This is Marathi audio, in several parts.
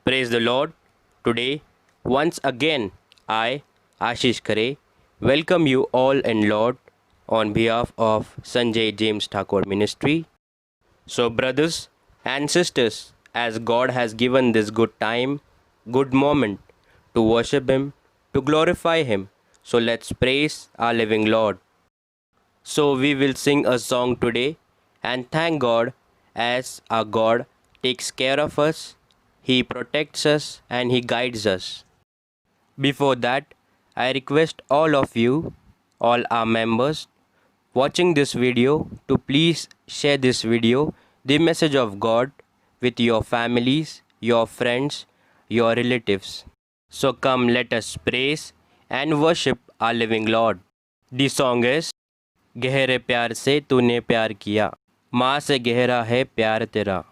Praise the Lord. Today, once again, I, Ashish Khare, welcome you all in Lord on behalf of Sanjay James Thakur Ministry. So, brothers and sisters, as God has given this good time, good moment to worship Him, to glorify Him, so let's praise our living Lord. So, we will sing a song today and thank God as our God takes care of us, He protects us, and He guides us. Before that, I request all of you, all our members, watching this video to please share this video, the message of God, with your families, your friends, your relatives. So come, let us praise and worship our living Lord. The song is गहरे प्यार से तूने प्यार किया, माँ से गहरा है प्यार तेरा.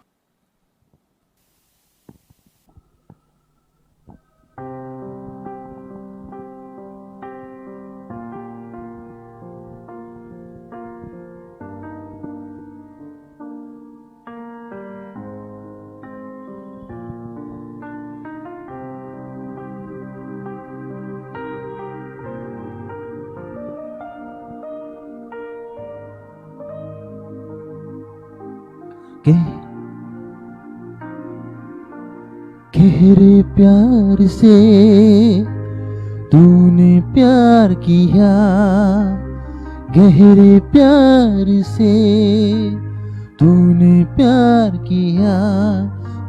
गहरे प्यार से तूने प्यार किया, गहरे प्यार से तूने प्यार किया,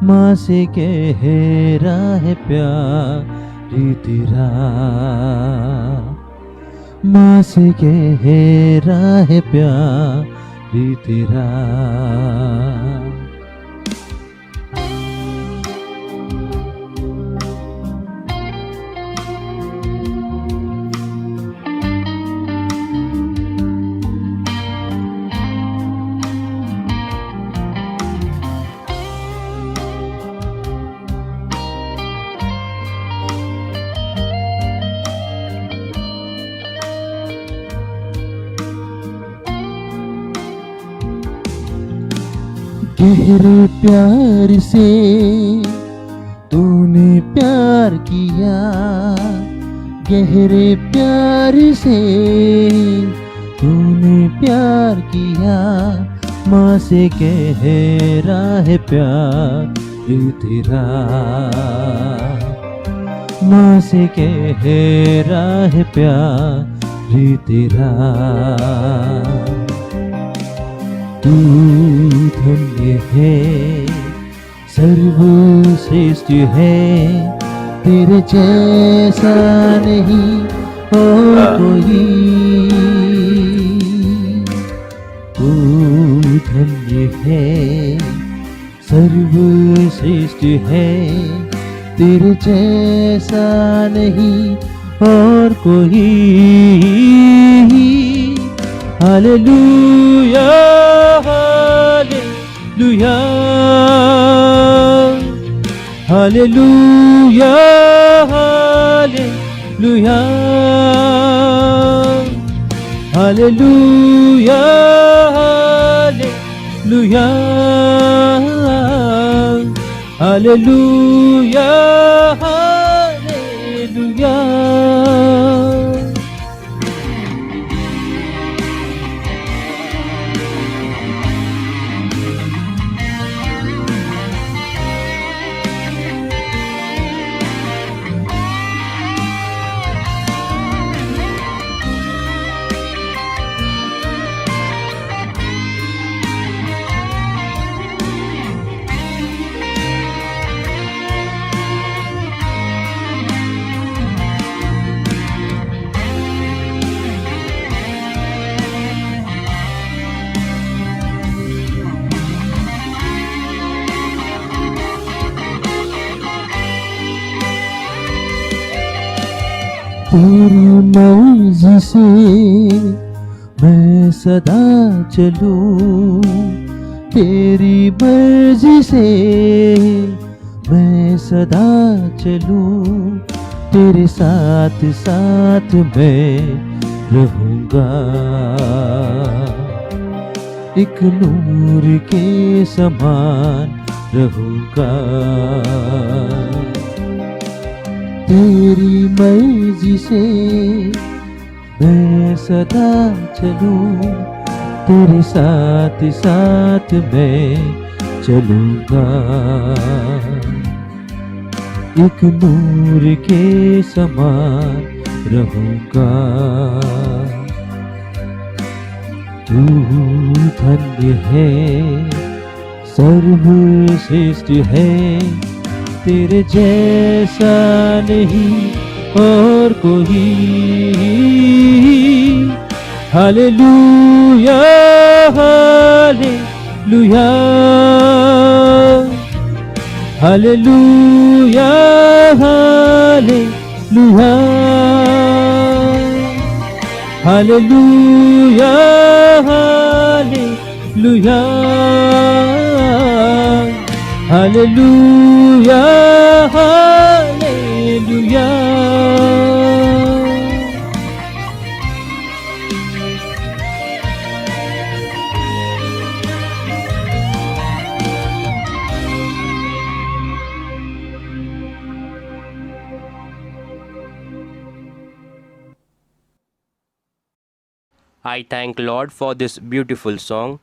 माँ से गहरा है प्यार तेरा, माँ से गहरा है प्यार तेरा. गहरे प्यार से तूने प्यार किया, गहरे प्यार से तूने प्यार किया, माँ से गहरा है प्यार तेरा, माँ से गहरा है प्यार तेरा. तू धन्य है, सर्वश्रेष्ठ है, तेरे जैसा नहीं और कोई. तू धन्य है, सर्वश्रेष्ठ है, तेरे जैसा नहीं और कोई. Hallelujah, hallelujah, hallelujah, hallelujah, hallelujah, hallelujah, hallelujah, hallelujah. तेरी मर्जी से मैं सदा चलूं, तेरी मर्जी से मैं सदा चलूं, तेरे साथ साथ मैं रहूंगा. एक नूर के समान रहूंगा। तेरी मर्जी से मैं सदा चलूं, तेरे साथ साथ मैं चलूंगा। एक नूर के समान रहूंगा। तू धन्य है, सर्वश्रेष्ठ है, तेरे जैसा नहीं और कोई। Hallelujah hallelujah hallelujah hallelujah hallelujah hallelujah hallelujah hallelujah. I thank Lord for this beautiful song.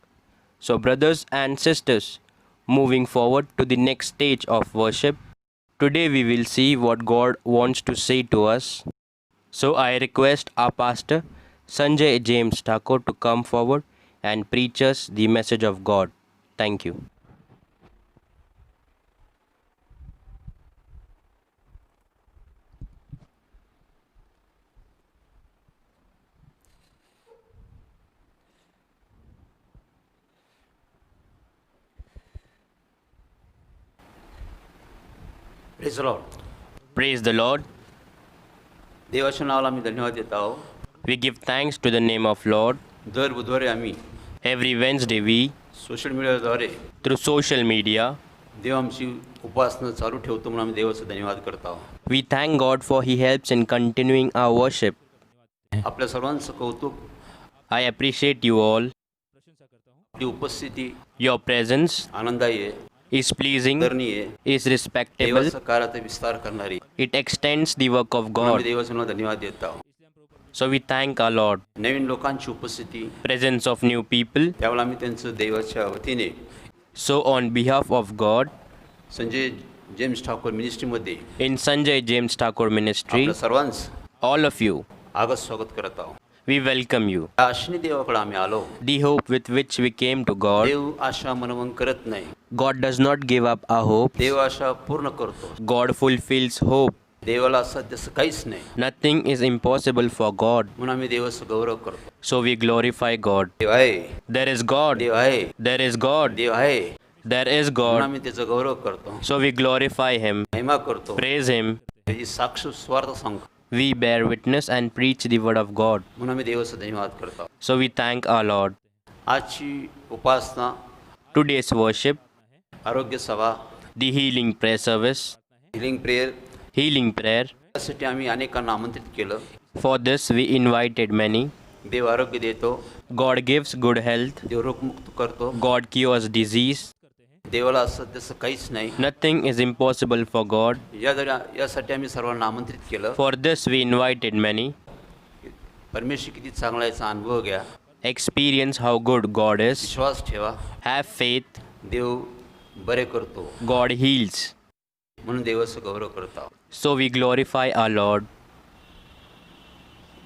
So brothers and sisters, moving forward to the next stage of worship, today we will see what God wants to say to us. So I request our pastor Sanjay James Thakur to come forward and preach us the message of God. Thank you. Praise Lord. Praise the Lord. देवाच्या नावाला आम्ही धन्यवाद देत आहोत. We give thanks to the name of Lord. दर बुधवारी आम्ही Every Wednesday we, सोशल मीडियाद्वारे through social media, देव आमची उपासना चालू ठेवतो म्हणून आम्ही देवाचा धन्यवाद करत आहोत. we thank God for He helps in continuing our worship. आपल्या सर्वांचं कौतुक, I appreciate you all. आपली उपस्थिती Your presence आनंदायी आहे, is pleasing, आदरणीय आहे, is respectable. देवाचा कार्याचा विस्तार करणारी. It extends the work of म्हणून आम्ही God. देवाच्या नावाला धन्यवाद देत आहोत. So we thank our Lord. नवीन लोकांची उपस्थिती, Presence of new people. त्यावेळेला आम्ही त्यांचं देवाच्या वतीने So on behalf of God, Sanjay James Thakur मिनिस्ट्रीमध्ये in Sanjay James Thakur Ministry, आपल्या सर्वांचं all of you, आगत स्वागत करत आहोत. we welcome you. या आशेने देवाकडे आम्ही आलो. The hope with which we came to God, देव आशा मनवून करत नाही, God does not give up our hope. देव आशा पूर्ण करतो. God fulfills hope. देवाला सध्या काहीच नाही, Nothing is impossible for God. म्हणून आम्ही देवाचा गौरव करतो. So we glorify God. देव आहे, There is God. देव आहे, There is God. देव आहे, There is म्हणून God. आम्ही त्याचा गौरव करतो, So we glorify Him, महिमा करतो, praise Him. त्याची साक्ष स्वार्थ सांगतो. We bear witness and preach the word of God. म्हणून आम्ही देवाचा धन्यवाद करतो. So we thank our Lord. आजची उपासना, Today's worship, आरोग्य सभा, the healing prayer service, healing prayer, healing prayer. यासाठी आम्ही अनेकांना आमंत्रित केलं. For this we invited many. देव आरोग्य देतो, God gives good health. देव रोगमुक्त करतो. God cures disease. देवाला सध्या काहीच नाही. Nothing is impossible for God. यासाठी आम्ही सर्वांना आमंत्रित केलं. For this we invited many. परमेश्वर किती चांगला याचा अनुभव घ्या, Experience how good God is. विश्वास ठेवा. Have faith. देव बरे करतो, God heals. म्हणून देवाचा गौरव करतो. So we glorify our Lord.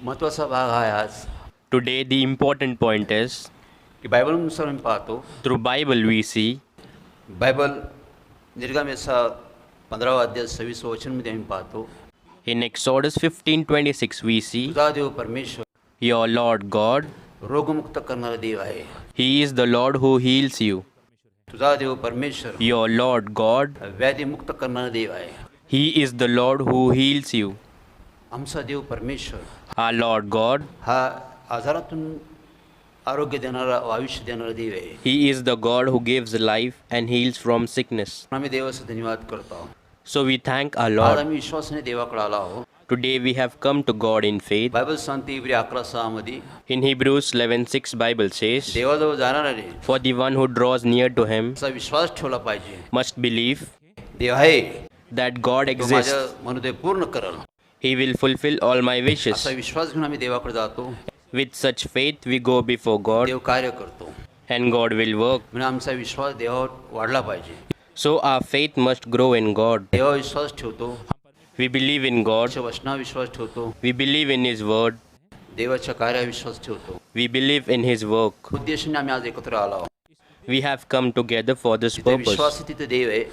महत्त्वाचा भाग हा आहे आज Today the important point is, की बायबलनुसार आम्ही पाहतो, through Bible we see, Bible निर्गमेचा 15वा अध्याय 26 वचनमध्ये आम्ही पाहतो, in Exodus 15:26 we see, तुझा देव परमेश्वर your Lord God, रोगमुक्त करणारा देव आहे. He is the Lord who heals you. तुझा देव परमेश्वर Your Lord God, व्याधीमुक्त करणारा देव आहे. He is the Lord who heals you. आमचा देव परमेश्वर Our Lord God, हा आजारातून आरोग्य देणारा, आयुष्य देणारा देव आहे. He is the God who gives life and heals from sickness. आम्ही देवाचा धन्यवाद करतो. So we thank our आज Lord. आम्ही विश्वासाने देवाकडे आलो आहोत. Today we have come to God in faith. Bible सांगते इब्री 11:6 मध्ये In Hebrews 11:6 Bible says, देवाजवळ जाणारे for the one who draws near to him असा विश्वास ठेवला पाहिजे. must believe देव आहे that God तो exists. माझ्या मनोदय पूर्ण करेल He will fulfill all my wishes. असा विश्वास घेऊन आम्ही देवाकडे जातो. With such faith we go before God देव कार्य करतो and God will work. म्हणून आमचा विश्वास देवावर वाढला पाहिजे. So our faith must grow in God. देवावर विश्वास ठेवतो, We believe in God. त्याच्या वचनावर विश्वास ठेवतो, We believe in His word. देवाच्या कार्यावर विश्वास ठेवतो. We believe in His work. उद्देशाने आम्ही आज एकत्र आलो आहोत. We have come together for this जिथे purpose. विश्वास आहे तिथे देव आहे.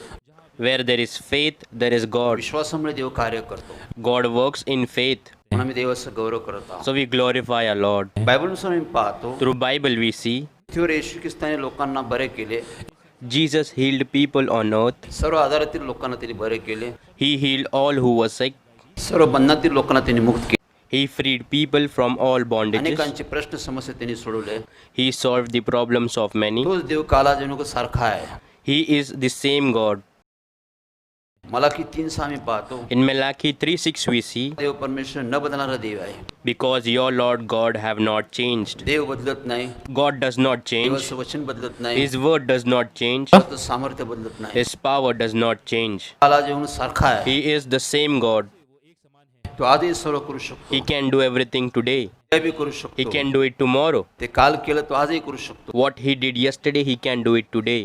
Where there is faith, there is God. विश्वासामुळे देव कार्य करतो. God works in faith. म्हणून आम्ही देवाचा गौरव करत आहोत. So we glorify our Lord. बायबलनुसार आम्ही पाहतो Through Bible we see पृथ्वीवर येशू ख्रिस्ताने लोकांना बरे केले. Jesus healed people on earth. सर्व आजारातील लोकांना त्यांनी बरे केले. He healed all who were sick. सर्व बंधनातील लोकांना त्यांनी मुक्त केले. He freed people from all bondages. अनेकांचे प्रश्न समस्या त्यांनी सोडवले. He solved the problems of many. तोच देव कालाजनुक सारखा आहे. He is the same God. Malachi 3:6 आम्ही पाहतो In Malachi 3:6 we see, देव परमेश्वर न बदलणारा देव आहे. because your Lord God have not changed. देव बदलत नाही. God does not change. देवाचं वचन बदलत नाही. His word does not change. त्याचं सामर्थ्य बदलत नाही. His power does not change. कालाजनुक सारखा आहे. He is the same God. तो आजही सर्व करू शकतो. He can do everything today. ते बी करू He शकतो. can do it tomorrow. ते काल केलं तो आजही करू शकतो. What he did yesterday, he can do it today.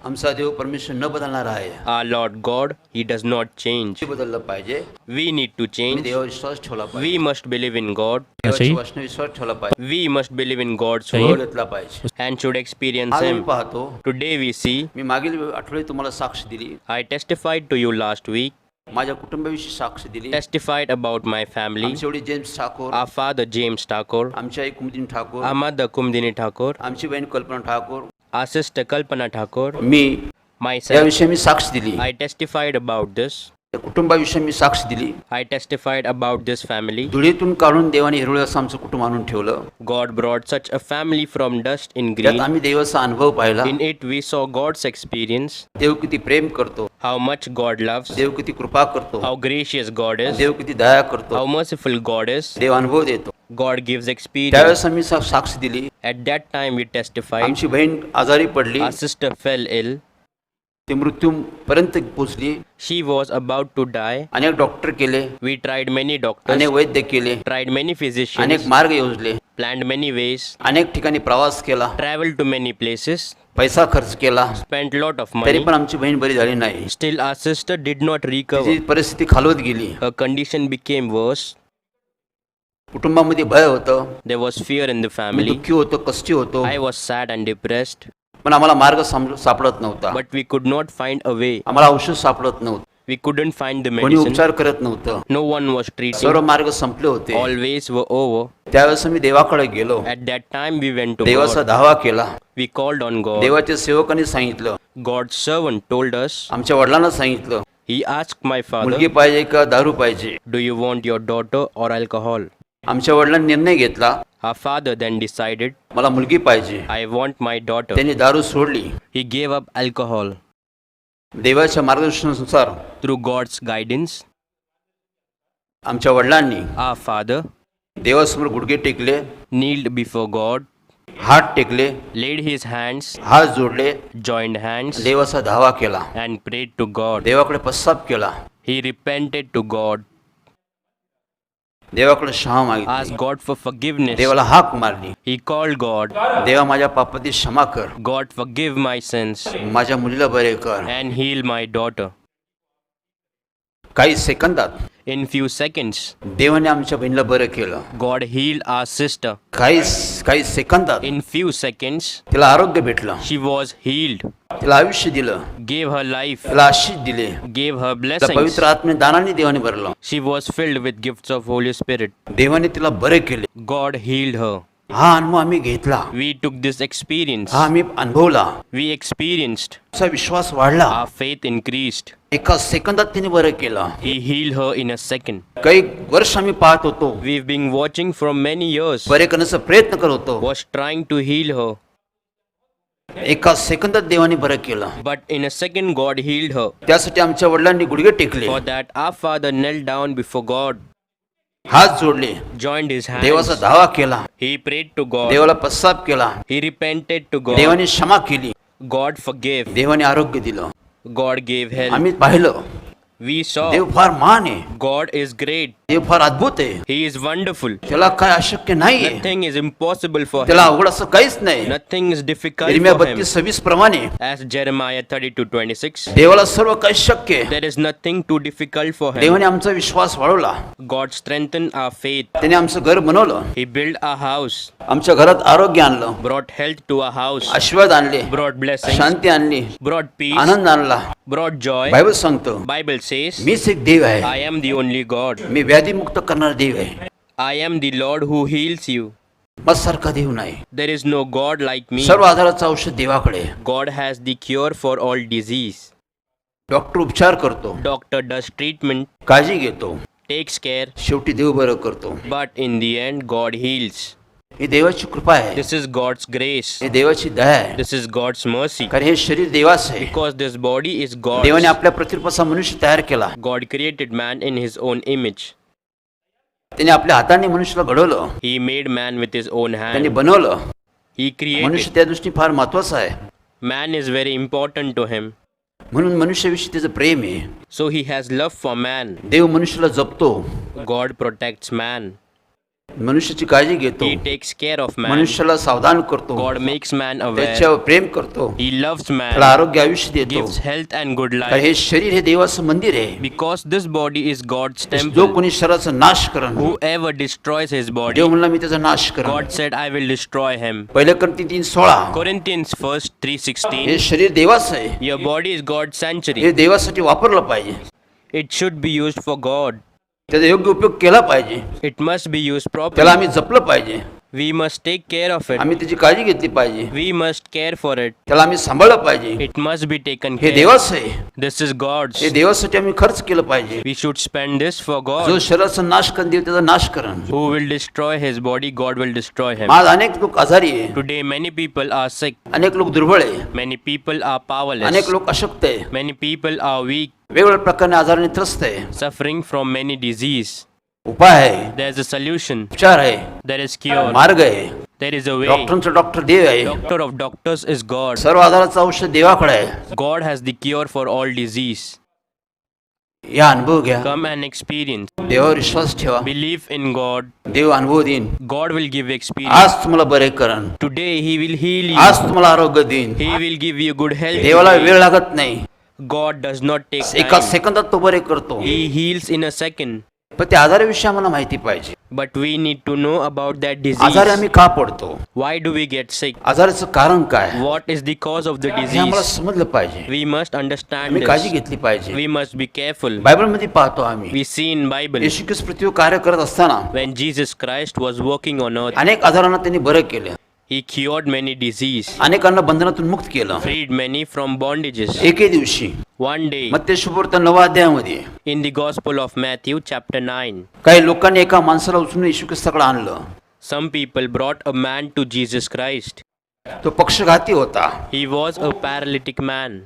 आमचा देव परमेश्वर न बदलणारा आहे. Our Lord God, he does not change. ते बदललं पाहिजे. We need to me change. देवावर विश्वास ठेवला पाहिजे. We must believe in God. देवाच्या वचनावर विश्वास ठेवला पाहिजे. We must believe in God's Dev word घेतला पाहिजे. and should experience आज मी Him. पाहतो Today we see, मी मागील आठवड्यात तुम्हाला साक्ष दिली. I testified to you last week, माझ्या कुटुंबाविषयी साक्ष दिली. testified about my family, आमचे वडील James Thakur, our father James Thakur, आमची आई कुमुदिनी Thakur, our mother Kumdini Thakur, आमची बहीण कल्पना Thakur, our sister Kalpana Thakur, me myself. याविषयी मी साक्ष दिली. I testified about this. त्या कुटुंबाविषयी मी साक्ष दिली. I testified about this family. धुळीतून काढून देवाने हिरवळ असं आमचं कुटुंब आणून ठेवलं. God brought such a family from dust in त्यात green. आम्ही देवाचा अनुभव पाहिला. In it we saw God's experience, देव किती प्रेम करतो, how much God loves, देव किती कृपा करतो, how gracious God is, देव किती दया करतो, how merciful God is. देव अनुभव देतो. God gives experience. त्यावेळेस आम्ही साक्ष दिली. At that time we testified. आमची बहीण आजारी पडली. Our sister fell ill. ती मृत्यूपर्यंत पोचली. She was about to die. अनेक डॉक्टर केले, We tried many doctors, अनेक वैद्य केले, tried many अनेक physicians, मार्ग योजले, planned many ways, अनेक ठिकाणी प्रवास केला, traveled to many places, पैसा खर्च केला, spent lot of तरी money. पण आमची बहीण बरी झाली नाही. Still our sister did not recover. तिची परिस्थिती खालवत गेली. Her condition became worse. कुटुंबामध्ये भय होतं, There was fear in the me family. दुःखी होतो, कष्टी होतो, I was sad and depressed, पण आम्हाला मार्ग सापडत नव्हता. but we could not find a way. आम्हाला औषध सापडत नव्हतं. We couldn't find the कोणी medicine. उपचार करत नव्हतं. No one was treating. सर्व मार्ग संपले होते. All ways were over. त्यावेळेस आम्ही देवाकडे गेलो. At that time we went to देवाचा God. धावा केला. We called on God. देवाच्या सेवकांनी सांगितलं, God's servant told us. आमच्या वडिलांना सांगितलं, He asked my मुलगी father, पाहिजे का दारू पाहिजे. do you want your daughter or alcohol? आमच्या वडिलांनी निर्णय घेतला, Our father then decided, मला मुलगी पाहिजे. I want my daughter. त्यांनी दारू सोडली. He gave up alcohol. देवाच्या मार्गदर्शनानुसार Through God's guidance, आमच्या वडिलांनी our father देवासमोर गुडघे टेकले, kneeled before God, हात टेकले, laid his hands, हात जोडले, joined hands, देवाचा धावा केला, and prayed to God. देवाकडे पश्चाताप केला, He repented to God, देवाकडे क्षमा मागितली, asked God for forgiveness. देवाला हाक मारली, He called God, देवा माझ्या पापाची क्षमा कर, God forgive my sins माझ्या मुलीला बरे कर. and heal my daughter. काही सेकंदात In few seconds, देवाने आमच्या बहिणीला बरं केलं. God healed our sister. काही सेकंदात In few seconds, तिला आरोग्य भेटलं, she was healed, तिला आयुष्य दिलं, gave her life, तिला आशीष दिले, gave her तिला blessings. पवित्र आत्मे दानाने देवाने भरलं. She was filled with gifts of Holy Spirit. देवाने तिला बरे केले. God healed her. हा अनुभव आम्ही घेतला, We took this experience. हा आम्ही अनुभवला. We experienced. आमचा विश्वास वाढला. Our faith increased. एका सेकंदात तिने बरं केलं. He healed her in a second. काही वर्ष आम्ही पाहत होतो, We've been watching from many years, बरे करण्याचा प्रयत्न करत होतो. was trying to heal her. एका सेकंदात देवाने बरं केलं. But in a second, God healed her. त्यासाठी आमच्या वडिलांनी गुडघे टेकले. For that, our father knelt down before God. हात जोडले, joined his देवाचा hands. धावा केला, He prayed to God. देवाला पश्चाताप केला, He repented to God. देवाने क्षमा केली, God forgave. देवाने आरोग्य दिलं. God gave health. आम्ही पाहिलं We saw देव फार महान आहे, God is great. देव फार अद्भुत आहे, He is wonderful. त्याला काय अशक्य नाहीये, Nothing is impossible for त्याला him. अवघड असं काहीच नाही. Nothing is difficult इर्मिया for him. 32:26 प्रमाणे As Jeremiah 32:26. देवाला सर्व काही शक्य आहे. There is nothing too difficult for him. देवाने आमचा विश्वास वाढवला, God strengthened our faith. त्याने आमचं घर बनवलं, He built our house. आमच्या घरात आरोग्य आणलं, Brought health to our house. आशीर्वाद आणले, Brought blessings. शांती आणली, Brought peace. आनंद आणला. Brought joy. बायबल सांगतो Bible says, मीच एक देव आहे, I am the only God. मी व्याधीमुक्त करणारा देव आहे, I am the Lord who heals you. माझ्यासारखा देव नाही. There is no God like me. सर्व आजाराचं औषध देवाकडे आहे. God has the cure for all disease. Doctor उपचार करतो, Doctor does treatment, काळजी घेतो, takes care, शेवटी देव बरं करतो. but in the end, God heals. ही देवाची कृपा आहे, This is God's grace. ही देवाची दया आहे, This is God's mercy. कारण हे शरीर देवाचं आहे. Because this body is देवाने God's. आपल्या प्रतिरूपाचा मनुष्य तयार केला, God created man in his own image. त्याने आपल्या हाताने मनुष्याला घडवलं, He made man with his own त्यांनी hand. बनवलं. He मनुष्य created. त्या दृष्टीने फार महत्वाचा आहे, Man is very important to him. म्हणून मनुष्याविषयी त्याचं प्रेम आहे. So he has love for man. देव मनुष्याला जपतो, God protects man. मनुष्याची काळजी घेतो, He takes care of man. मनुष्याला सावधान करतो, God makes man aware. त्याच्यावर प्रेम करतो, He loves त्याला man. आरोग्य आयुष्य देतो. Gives health and good कारण life. हे शरीर हे देवाचं मंदिर आहे. Because this body is God's जो temple. कोणी शरीराचा नाश करण, Whoever destroys his body, देव म्हणला मी त्याचा नाश करण. God said, I will destroy him. पहिल्या क्रंती 3:16 Corinthians 1 हे 3:16. शरीर देवाचं आहे, Your body is God's हे sanctuary. देवासाठी वापरलं पाहिजे, It should be used for God. त्याचा योग्य उपयोग केला पाहिजे, It must be used त्याला properly. आम्ही जपलं पाहिजे, We must take care of it. आम्ही त्याची काळजी घेतली पाहिजे, We must care for it. त्याला आम्ही सांभाळलं पाहिजे. It must be taken हे care. देवाचं आहे, This is God's. हे देवासाठी आम्ही खर्च केलं पाहिजे. We should spend this for जो God. शरीराचा नाश करून देव त्याचा नाश करण. Who will destroy his body, God will destroy him. आज अनेक लोक आजारी आहे, Today many people are sick. अनेक लोक दुर्बळ आहे, Many people are powerless. अनेक लोक अशक्त आहे, Many people are weak, वेगवेगळ्या प्रकारने आजाराने त्रस्त आहे. suffering from many disease. उपाय आहे, There's a solution. उपचार आहे, There is cure. मार्ग आहे. There is a way. डॉक्टरांचा डॉक्टर देव आहे, Doctor of doctors is God. सर्व आजाराचं औषध देवाकडे आहे. God has the cure for all disease. या अनुभव घ्या, Come and experience. देवावर विश्वास ठेवा, Believe in God. देव अनुभव देईन. God will give experience. आज तुम्हाला बरे करण, Today He will heal you. आज तुम्हाला आरोग्य देईन. He will give you good health. देवाला today. वेळ लागत नाही, God does not take एका time. सेकंदात तो बरे करतो. He heals in a second. पण त्या आजाराविषयी आम्हाला माहिती पाहिजे. But we need to know about that आजारी disease. आम्ही का पडतो, Why do we get sick? आजाराचं कारण काय, What is the cause of the हे आम्हाला disease? समजलं पाहिजे. We must understand आम्ही काळजी this. घेतली पाहिजे. We must be careful. बायबलमध्ये पाहतो आम्ही, We see in Bible येशू ख्रिस्त पृथ्वीवर कार्य करत असताना when Jesus Christ was walking on earth, अनेक आजारांना त्यांनी बरं केलं, He cured many disease, अनेकांना बंधनातून मुक्त केलं. freed many from bondages. एके दिवशी One day, Matte शुभवर्त 9 अध्यायामध्ये in the Gospel of Matthew chapter 9, काही लोकांनी एका माणसाला उचलून येशू ख्रिस्ताकडे आणलं. some people brought a man to Jesus Christ. तो पक्षघाती होता, He was a paralytic man.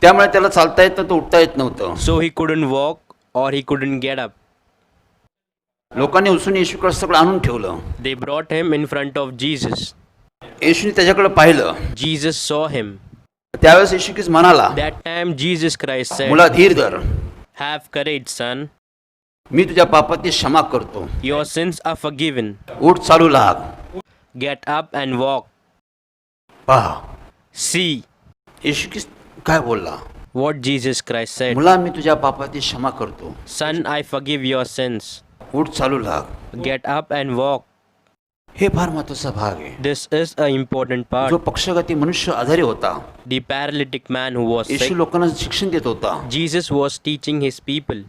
त्यामुळे त्याला चालता येत नव्हतं, उठता येत नव्हतं. So he couldn't walk or he couldn't get up. लोकांनी उचलून येशू ख्रिस्ताकडे आणून ठेवलं. They brought him in front of Jesus. येशूने त्याच्याकडे पाहिलं. Jesus saw him. त्यावेळेस येशू ख्रिस्त म्हणाला, That time Jesus Christ said, मुला धीर धर, Have courage, son. मी तुझ्या पापाची क्षमा करतो. Your sins are forgiven. उठ, चालू लाग. Get up and walk. पहा See येशू ख्रिस्त काय बोलला, what Jesus Christ said. मुला मी तुझ्या पापाची क्षमा करतो. Son, I forgive your sins. उठ, चालू लाग. Get up and walk. हे फार महत्वाचा भाग आहे. This is an important जो part. पक्षघाती मनुष्य आजारी होता, The paralytic man who was Yeshu sick, लोकांना शिक्षण देत होता, Jesus was teaching his people.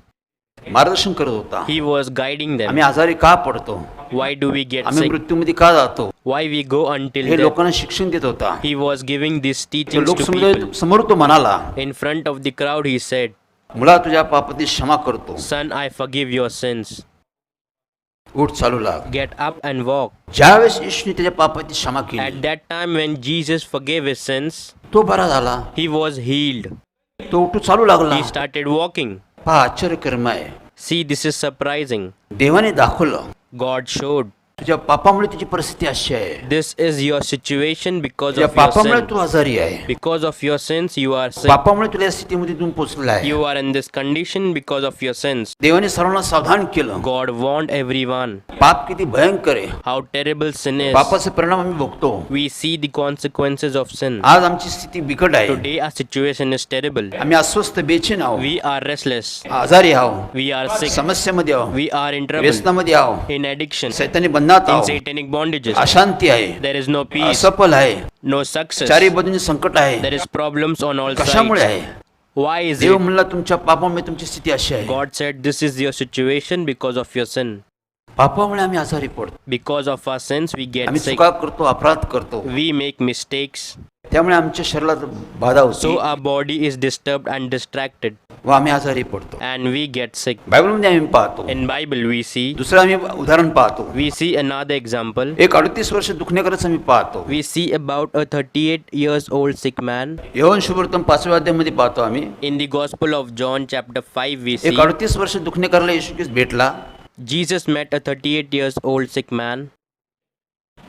मार्गदर्शन करत होता. He was guiding them. आम्ही आजारी का पडतो, Why do we get आम्ही sick? मृत्यूमध्ये का जातो, Why we go until हे death? लोकांना शिक्षण देत होता. He was giving these तो teachings लोक to people. समोर तो म्हणाला, In front of the crowd he said, मुला तुझ्या पापाची क्षमा करतो. Son, I forgive your sins. उठ, चालू लाग. Get up and walk. ज्यावेळेस येशूने त्याच्या पापाची क्षमा At केली, that time when Jesus forgave his sins, तो बरा झाला. he was healed. तो उठू चालू लागला. He started walking. पहा आश्चर्यकर्म आहे. See, this is surprising. देवाने दाखवलं God showed. तुझ्या पापामुळे तुझी परिस्थिती अशी आहे. This is your situation because तुझ्या of your पापामुळे sin. तू आजारी आहे. Because of your sins, you are sick. पापामुळे तुला या स्थितीमध्ये तुम्ही पोहोचलेला आहे. You are in this condition because of your sins. देवाने सर्वांना सावधान केलं. God warned everyone पाप किती भयंकर आहे. how terrible sin is. पापाचे परिणाम आम्ही भोगतो. We see the consequences of sin. आज आमची स्थिती बिकट आहे. Today our situation is terrible. आम्ही अस्वस्थ बेचैन आहोत. We are restless. आजारी आहोत. We are sick. समस्येमध्ये आहोत. We are in trouble. व्यसनामध्ये आहोत. In addiction. सैतानी बंधनात In आहोत. satanic bondages. अशांती आहे. There is no peace. असफल आहे. No success. चारी बाजूने संकट आहे. There is problems on all कशामुळे sides. आहे? Why is Dev it? म्हणला तुमच्या पापामुळे तुमची स्थिती अशी आहे. God said this is your situation because of your sin. पापामुळे आम्ही आजारी पडतो. Because of our sins we get आम्ही sick. चुका करतो, अपराध करतो. We make mistakes. त्यामुळे आमच्या शरीरात बाधा So होते our body is disturbed and distracted व आम्ही आजारी पडतो. and we get sick. बायबलमध्ये आम्ही पाहतो. In Bible we see दुसरं आम्ही उदाहरण पाहतो. we see another example. एक 38 वर्ष दुखण्याकरच आम्ही पाहतो. We see about a 38 years old sick man. Yohan शुभवर्तन 5व्या अध्यायामध्ये पाहतो आम्ही. In the Gospel of John chapter 5 we एक see 38 वर्ष दुखण्याकरला येशू ख्रिस्त भेटला. Jesus met a 38 years old sick man.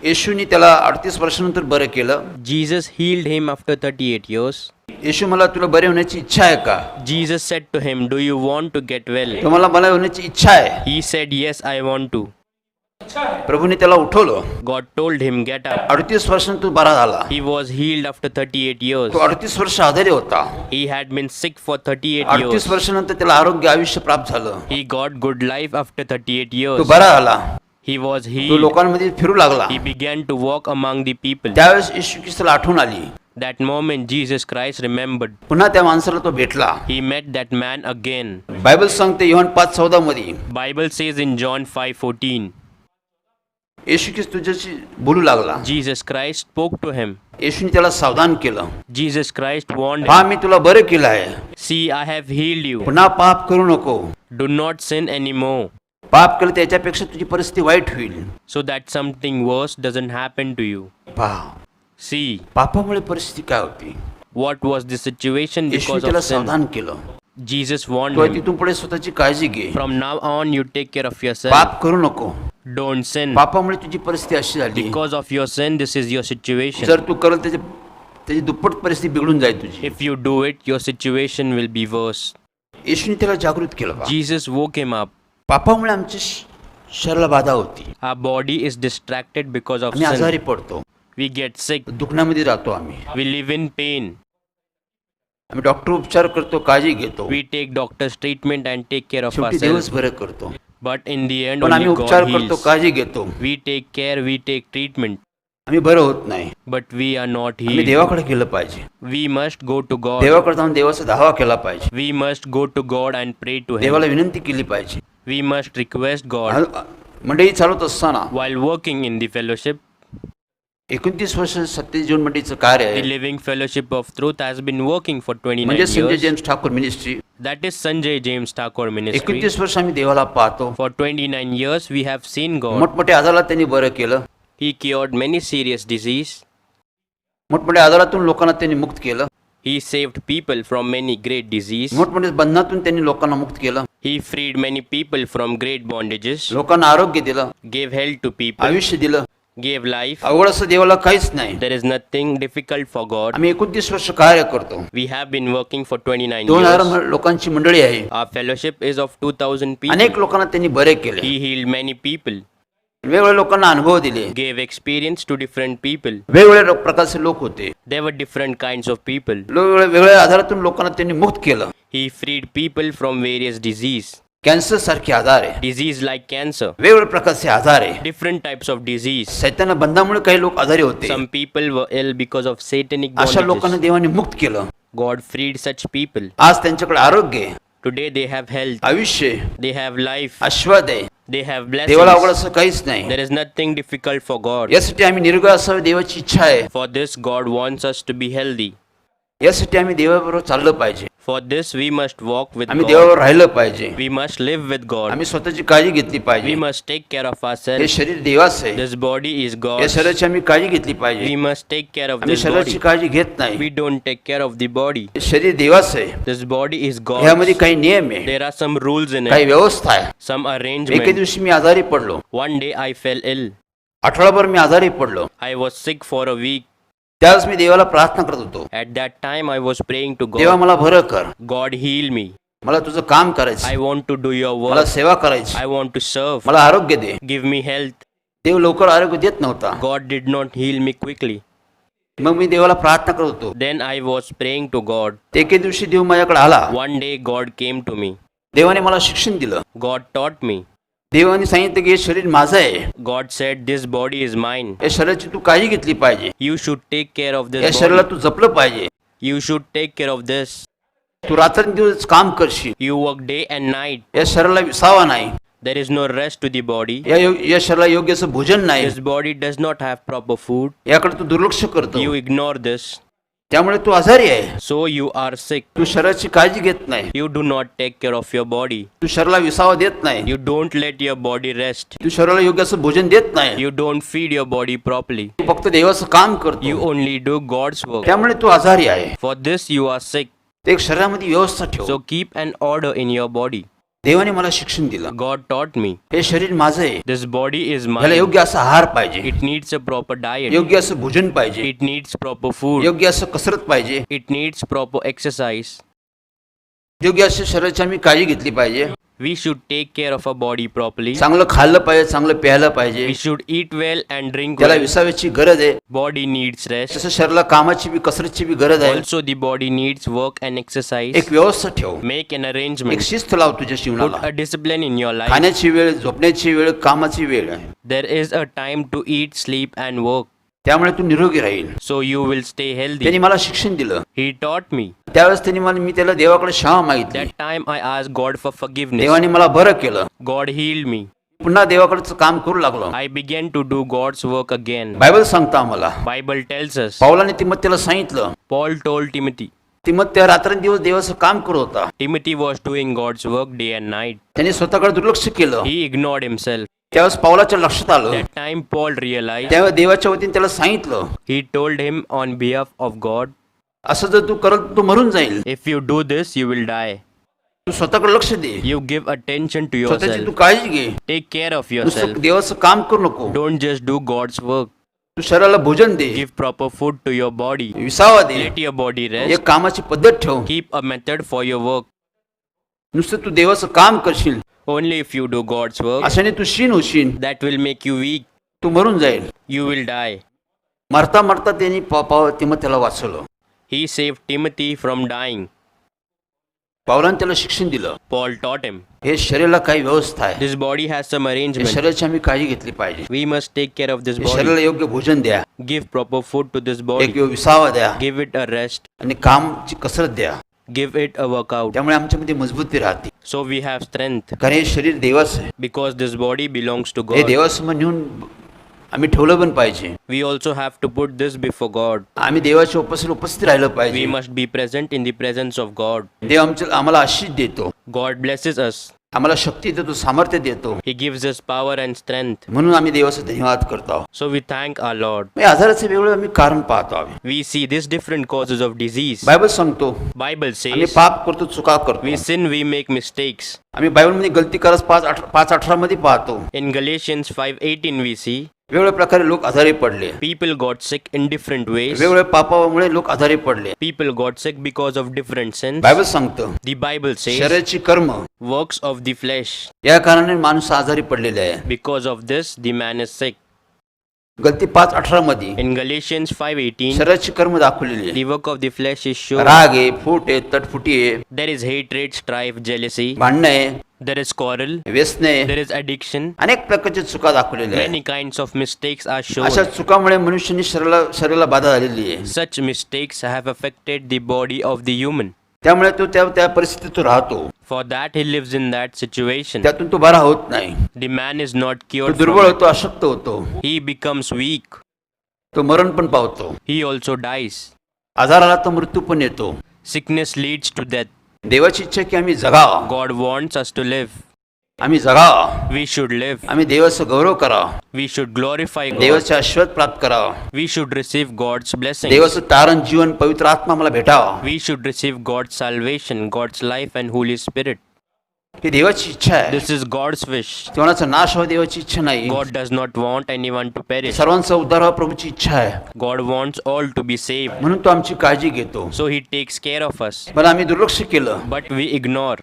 येशूने त्याला 38 वर्षानंतर बरं केलं. Jesus healed him after 38 years. येशू मला तुला बरे होण्याची इच्छा आहे का? Jesus said to him, do you want to get well? तुम्हाला मला होण्याची इच्छा आहे. He said, yes, I want to. प्रभूने त्याला उठवलं. God told him, get up. 38 वर्षांत तो बरा झाला. He was healed after 38 years. तो 38 वर्ष आजारी होता. He had been sick for 38 38 years. वर्षानंतर त्याला आरोग्य आयुष्य प्राप्त झालं. He got good life after 38 तो years. बरा झाला. He was तो healed. लोकांमध्ये फिरू लागला. He began to walk among the people. त्यावेळेस येशू ख्रिस्ताला आठवण आली. That moment Jesus Christ remembered. पुन्हा त्या माणसाला तो भेटला. He met that man again. Bible सांगते योहन 5:14 मध्ये Bible says in John 5:14, येशू ख्रिस्त तुझ्याशी बोलू लागला. Jesus Christ spoke to him. येशूने त्याला सावधान केलं. Jesus Christ warned पहा him. मी तुला बरं केलं आहे. See, I have healed you. पुन्हा पाप करू नको. Do not sin anymore, पाप केलं त्याच्यापेक्षा तुझी परिस्थिती वाईट होईल. so that something worse doesn't happen to you. पहा See, पापामुळे परिस्थिती काय होती. what was the situation येशूने because त्याला of sin? सावधान केलं. Jesus warned तो him. तिथून पुढे स्वतःची काळजी घे. From now on, you take care of yourself. पाप करू नको. Don't sin. पापामुळे तुझी परिस्थिती अशी झाली. Because of your sin, this is your situation. जर तू करल त्याची दुप्पट परिस्थिती बिघडून जाईल तुझी. If you do it, your situation will be worse. येशूने त्याला जागृत केलं. पहा. Jesus woke him up. पापामुळे आमच्या शरीराला बाधा होती. Our body is distracted because of आम्ही आजारी sin. पडतो. We get sick. दुखण्यामध्ये राहतो आम्ही. We live in pain. आम्ही डॉक्टर उपचार करतो, काळजी घेतो. We take doctor's treatment and take care of शेवटी ourselves. देवच बरं करतो. But in the end, पण आम्ही only उपचार God करतो, heals. काळजी घेतो. We take care, we take treatment. आम्ही बरं होत नाही. But we are not आम्ही healed. देवाकडे गेलं पाहिजे. We must go to God. देवाकडे जाऊन देवाचा धावा केला पाहिजे. We must go to God and pray to Him. देवाला विनंती केली पाहिजे. We must request God. मंडळी चालवत असताना While working in the fellowship, 29 वर्ष सत्यजीवन मंडळीचं कार्य the आहे. Living Fellowship of Truth has been working for 29 म्हणजे Sanjay years. James Thakur ministry. That is Sanjay James Thakur Ministry. 29 वर्ष आम्ही देवाला पाहतो. For 29 years, we have seen God. मोठमोठ्या आजाराला त्यांनी बरं केलं. He cured many serious disease. मोठमोठ्या आजारातून लोकांना त्यांनी मुक्त केलं. He saved people from many great disease. मोठमोठ्या बंधनातून त्यांनी लोकांना मुक्त केलं. He freed many people from great bondages. लोकांना आरोग्य दिलं, Gave health to people. आयुष्य दिलं. Gave life. अवघड असं देवाला काहीच नाही. There is nothing difficult for God. आम्ही 29 वर्ष कार्य करतो. We have been working for 29 2000 years. लोकांची मंडळी आहे. Our fellowship is of 2000 people. अनेक लोकांना त्यांनी बरे केले. He healed many people. वेगवेगळ्या लोकांना अनुभव दिले. Gave experience to different people. वेगवेगळ्या प्रकारचे लोक होते. There were different kinds of people. वेगवेगळ्या आजारातून लोकांना त्यांनी मुक्त केलं. He freed people from various disease. Cancer सारखे आजार आहे. Disease like cancer. वेगवेगळ्या प्रकारचे आजार आहे. Different types of disease. सैताना बंधामुळे काही लोक आजारी होते. Some people were ill because of satanic अशा लोकांना bondages. देवाने मुक्त केलं. God freed such people. आज त्यांच्याकडे आरोग्य आहे, Today they have health. आयुष्य आहे, They have life. आशीर्वाद आहे. They have देवाला अवघड blessings. असं काहीच नाही. There is nothing difficult for God. यासाठी आम्ही निरोगी असावे देवाची इच्छा आहे. For this, God wants us to be healthy. यासाठी आम्ही देवाबरोबर चाललं पाहिजे. For this, we must walk with आम्ही God. देवाबरोबर राहिलं पाहिजे. We must live with God. आम्ही स्वतःची काळजी घेतली We पाहिजे. must take care of हे ourselves. शरीर देवाचं आहे. This body is या God's. शरीराची आम्ही काळजी घेतली We पाहिजे. must take care of आम्ही this शरीराची body. काळजी घेत नाही. We don't take care of the body. हे शरीर देवाचं आहे. This body is ह्यामध्ये God's. काही नियम आहे, There are some rules in काही it, व्यवस्था आहे. some एके arrangement. दिवशी मी आजारी पडलो. One day I fell ill. आठवडाभर मी आजारी पडलो. I was sick for a week. त्यावेळेस मी देवाला प्रार्थना करत होतो, At that time I was praying to देवा God. मला बरं कर, God heal me. मला तुझं काम I करायचं, want to do your मला work. सेवा करायची, I want to serve. मला आरोग्य दे. Give me health. देव लवकर आरोग्य देत नव्हता. God did not heal me quickly. मग मी देवाला प्रार्थना करत होतो. Then I was praying to God. एके दिवशी देव माझ्याकडे आला. One day God came to me. देवाने मला शिक्षण दिलं. God taught me. देवाने सांगितलं की हे शरीर माझं आहे, God said, this body is mine. या शरीराची तू काळजी घेतली पाहिजे, You should take care of या this शरीराला body. तू जपलं पाहिजे. You should take care of this. तू रात्रंदिवस काम करशील, You work day and night. या शरीराला विसावा नाही, There is no rest to the body. या शरीराला योग्य असं भोजन नाही, This body does not have proper food. याकडे तू दुर्लक्ष करतो, You ignore this. त्यामुळे तू आजारी आहे. So you are sick. तू शरीराची काळजी घेत नाही, You do not take care of your body. तू शरीराला विसावा देत नाही, You don't let your body rest. तू शरीराला योग्य असं भोजन देत नाही, You don't feed your body properly. तू फक्त देवाचं काम You करतो, only do God's work. त्यामुळे तू आजारी आहे. For this you are sick. ते एक शरीरामध्ये व्यवस्था ठेव. So keep an order in your body. देवाने मला शिक्षण दिलं. God taught me. हे शरीर माझं आहे, This body is याला mine. योग्य असा आहार पाहिजे, It needs a proper diet. योग्य असं भोजन पाहिजे, It needs proper food. योग्य असं कसरत पाहिजे, It needs proper exercise. योग्य असं शरीराची आम्ही काळजी घेतली पाहिजे. We should take care of our body properly. चांगलं खाल्लं पाहिजे, चांगलं प्यायला पाहिजे. We should eat well and drink त्याला well. विसाव्याची गरज आहे. Body needs rest. तसं शरीराला कामाची बी कसरतची बी गरज आहे. Also the body needs work and exercise. एक व्यवस्था ठेव, Make an एक arrangement. शिस्त लाव तुझ्या Put जीवनाला. a discipline in your life. खाण्याची वेळ, झोपण्याची वेळ, कामाची वेळ आहे. There is a time to eat, sleep and work. त्यामुळे तू निरोगी राहील. So you will stay त्यांनी healthy. मला शिक्षण दिलं. He taught me. त्यावेळेस मी त्याला देवाकडे क्षमा मागितली. That time I asked God for forgiveness. देवाने मला बरं केलं. God healed me. पुन्हा देवाकडचं काम करू लागलो. I began to do God's work again. Bible सांगतो आम्हाला, Bible tells us. पावलाने तिमोथेला सांगितलं, Paul told Timothy. तिमोथे रात्रंदिवस देवाचं काम करत होता. Timothy was doing God's work day and night. त्याने स्वतःकडे दुर्लक्ष केलं. He ignored himself. त्यावेळेस पावलाच्या लक्षात आलं. That time Paul realized. त्यावेळेस देवाच्या वतीने त्याला सांगितलं, He told him on behalf of God, असं जर तू करत तू मरून जाईल. if you do this, you will die. तू स्वतःकडे लक्ष दे, You give attention to स्वतःची तू yourself. काळजी घे. Take care of नुसतं yourself. देवाचं काम करू नको. Don't just do God's work. तू शरीराला भोजन दे, Give proper food to your body. विसावा दे, Let your body rest. एक कामाची पद्धत ठेव. Keep a method for your work. नुसतं तू देवाचं काम करशील, Only if you do God's work, अशाने तू क्षीण होशील, that will make you weak. तू मरून जाईल. You will die. मरता मरता त्यांनी तिमोथेला वाचवलं. He saved Timothy from dying. पावलाने त्याला शिक्षण दिलं. Paul taught him. हे शरीराला काही व्यवस्था आहे, This body has some हे arrangement. शरीराची आम्ही काळजी घेतली पाहिजे. We must take care of this हे शरीराला body. योग्य भोजन द्या, Give proper food to this एक body. विसावा द्या, Give it a rest. आणि कामची कसरत द्या. Give it a workout. त्यामुळे आमच्यामध्ये मजबूती राहते. So we have strength. कारण हे शरीर देवाचं आहे. Because this body belongs to हे God. देवासमोर नेऊन आम्ही ठेवलं पण पाहिजे. We also have to put this before God. आम्ही देवाच्या उपस्थित राहिलं We पाहिजे. must be present in the presence of God. देव आम्हाला आशीष देतो, God blesses us. आम्हाला शक्ती देतो, सामर्थ्य देतो. He gives us power and strength. म्हणून आम्ही देवाचा धन्यवाद करतो आहोत. So we thank our Lord. हे आजाराचे वेगवेगळे आम्ही कारण पाहतो आहोत. We see these different causes of disease. Bible सांगतो, Bible आम्ही says पाप करतो, चुका करतो. we sin, we make mistakes. आम्ही बायबलमध्ये गलती करत 5:18 मध्ये पाहतो. In Galatians 5:18 we see वेगवेगळ्या प्रकारे लोक आजारी पडले. people got sick in different ways. वेगवेगळ्या पापामुळे लोक आजारी पडले. People got sick because of different sins. Bible सांगतं, The Bible says शरीराची कर्म works of the flesh. या कारणाने माणूस आजारी पडलेले आहे. Because of this the man is sick. गलती 5:18 मध्ये In Galatians 5:18 शरीराची कर्म दाखवलेली आहे. the work of the flesh is shown. राग आहे, फूट आहे, तटफुटी आहे, There is hatred, strife, jealousy. भांडणं आहे, There is quarrel. व्यसन आहे, There is addiction. अनेक प्रकारच्या चुका दाखवलेल्या आहेत. Many kinds of mistakes are अशा shown. चुकामुळे मनुष्याने शरीराला बाधा झालेली आहे. Such mistakes have affected the body of the human. त्यामुळे तो त्या परिस्थितीत तो राहतो. For that he lives in that situation. त्यातून तो बरा होत नाही. The man is not तो cured दुर्बळ from it. होतो, अशक्त होतो, He becomes weak. तो मरण पण पावतो. He also dies. आजाराला तर मृत्यू पण येतो. Sickness leads to death. देवाची इच्छा आहे की आम्ही जगावं, God wants us to live. आम्ही जगावं, We should live. आम्ही देवाचा गौरव करावा, We should glorify God. देवाचे आशीर्वाद प्राप्त करावा, We should receive God's blessings. देवाचं तारण जीवन पवित्र आत्मा मला भेटावा. We should receive God's salvation, God's life and Holy Spirit. ही देवाची इच्छा आहे. This is God's wish. कोणाचा नाश व्हावा देवाची इच्छा नाही. God does not want anyone to perish. सर्वांचा उद्धार व्हावा प्रभूची इच्छा आहे. God wants all to be saved. म्हणून तो आमची काळजी घेतो. So He takes care of us. पण आम्ही दुर्लक्ष केलं, But we ignore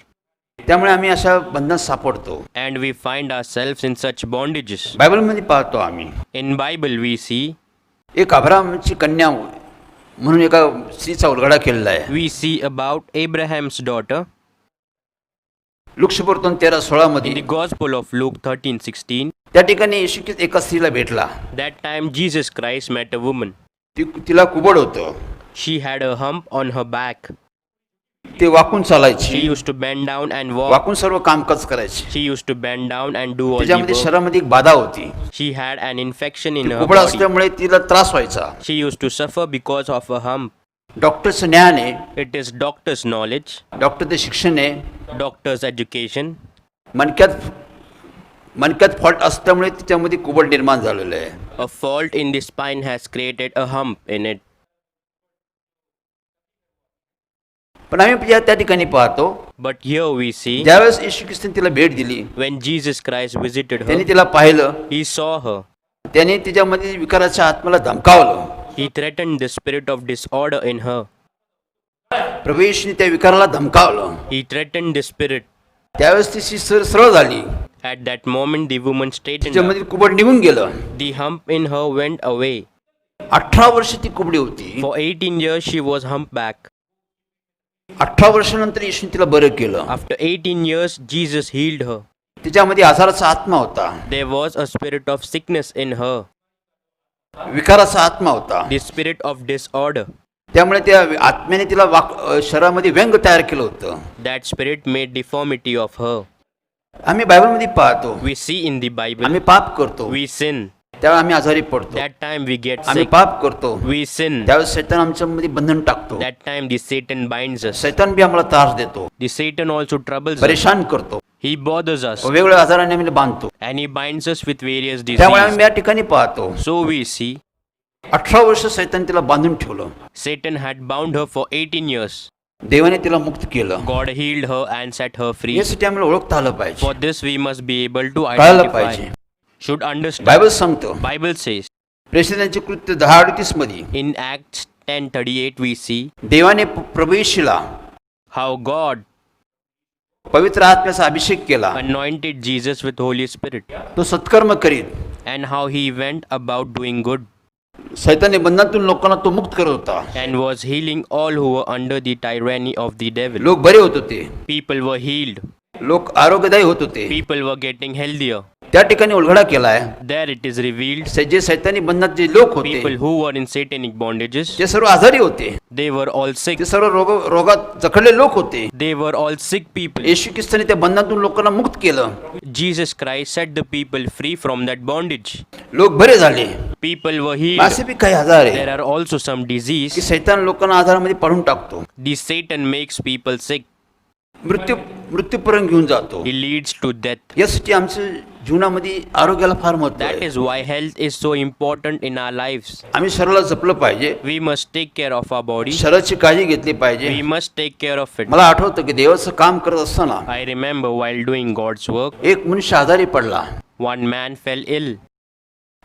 त्यामुळे आम्ही अशा बंधनात सापडतो. and we find ourselves in such bondages. बायबलमध्ये पाहतो आम्ही In Bible we see एक अब्रामची कन्या म्हणून एका स्त्रीचा उलगडा केलेला आहे. we see about Abraham's daughter लुक्षपुरतून 13:16 in मध्ये the Gospel of Luke 13:16. त्या ठिकाणी येशू ख्रिस्त एका स्त्रीला भेटला. That time Jesus Christ met a woman. तिला कुबड होतं, She had a hump on her back. ते वाकून She चालायची, used to bend down and walk. वाकून सर्व कामकाज करायची. She used to bend down and do all the तिच्यामध्ये work. शरीरामध्ये एक बाधा होती. She had an infection in her कुबड body. असल्यामुळे तिला त्रास व्हायचा. She used to suffer because of a hump. डॉक्टरचं ज्ञान आहे, It is doctor's knowledge, डॉक्टरचं शिक्षण आहे, doctor's education. मणक्यात फॉल्ट असल्यामुळे तिच्यामध्ये कुबड निर्माण झालेलं आहे. A fault in the spine has created a hump in it. पण आम्ही त्या ठिकाणी पाहतो, But here we see ज्यावेळेस येशू ख्रिस्ताने तिला भेट दिली, when Jesus Christ visited त्यांनी her, तिला पाहिलं, He saw her. त्याने तिच्यामध्ये विकाराच्या आत्म्याला धमकावलं. He threatened the spirit of disorder in her. प्रभू येशूने त्या विकाराला धमकावलं. He threatened the spirit. त्यावेळेस ती सरळ झाली, At that moment, the woman straightened up. तिच्यामध्ये कुबड निघून गेलं. The hump in her went away. 18 वर्ष ती कुबडी होती. For 18 years, she was humpback. 18 वर्षानंतर येशूने तिला बरं केलं. After 18 years, Jesus healed her. तिच्यामध्ये आजाराचा आत्मा होता, There was a spirit of sickness in her, विकाराचा आत्मा होता. the spirit of disorder. त्यामुळे त्या आत्म्याने तिला शरीरामध्ये व्यंग तयार केलं होतं. That spirit made deformity of her. आम्ही बायबलमध्ये पाहतो, We see in the Bible, आम्ही पाप करतो, we sin. त्यावेळी आम्ही आजारी पडतो. That time we get आम्ही sick. पाप करतो, We sin. त्यावेळेस सैतान आमच्यामध्ये बंधन टाकतो. That time the Satan binds us. सैतान बी आम्हाला त्रास देतो, The Satan also troubles us. परेशान करतो, He bothers us. वेगवेगळ्या आजाराने आम्ही बांधतो. And he binds us with various त्यामुळे diseases. आम्ही या ठिकाणी पाहतो, So we see 18 वर्ष सैतान तिला बांधून ठेवलं. Satan had bound her for 18 years. देवाने तिला मुक्त केलं. God healed her and set her free. यासाठी आम्हाला ओळखता आलं पाहिजे, For this we must be able to कळायला identify. पाहिजे. Should understand. बायबल सांगतो, Bible says प्रेसिडेंटचे कृत्य 10:38 मध्ये in Acts 10:38 we see देवाने प्रभू येशूला how God पवित्र आत्म्याचा अभिषेक केला. anointed Jesus with Holy Spirit तो सत्कर्म करीत and how he went about doing good सैताने बंधनातून लोकांना तो मुक्त करत होता. and was healing all who were under the tyranny of the devil. लोक बरे होत होते, People were healed. लोक आरोग्यदायी होत होते. People were getting healthier. त्या ठिकाणी उलगडा केलाय. There it is revealed. जे सैतानी बंधनात जे लोक होते People who were in satanic bondages, ते सर्व आजारी होते, they were all sick. ते सर्व रोगात जखडले लोक होते. They were all sick people. येशू ख्रिस्ताने त्या बंधनातून लोकांना मुक्त केलं. Jesus Christ set the people free from that bondage. लोक बरे झाले. People were healed. असे बी काही आजार आहे There are also some की disease. सैतान लोकांना आजारामध्ये पाडून टाकतो. The Satan makes people sick. मृत्यूपर्यंत घेऊन जातो. He leads to death. यासाठी आमच्या जीवनामध्ये आरोग्याला फार महत्त्व That आहे. is why health is so important in our lives. आम्ही शरीराला जपलं पाहिजे, We must take care of our body. शरीराची काळजी घेतली पाहिजे. We must take care of it. मला आठवतं की देवाचं काम करत असताना I remember while doing God's work, एक मनुष्य आजारी पडला. one man fell ill.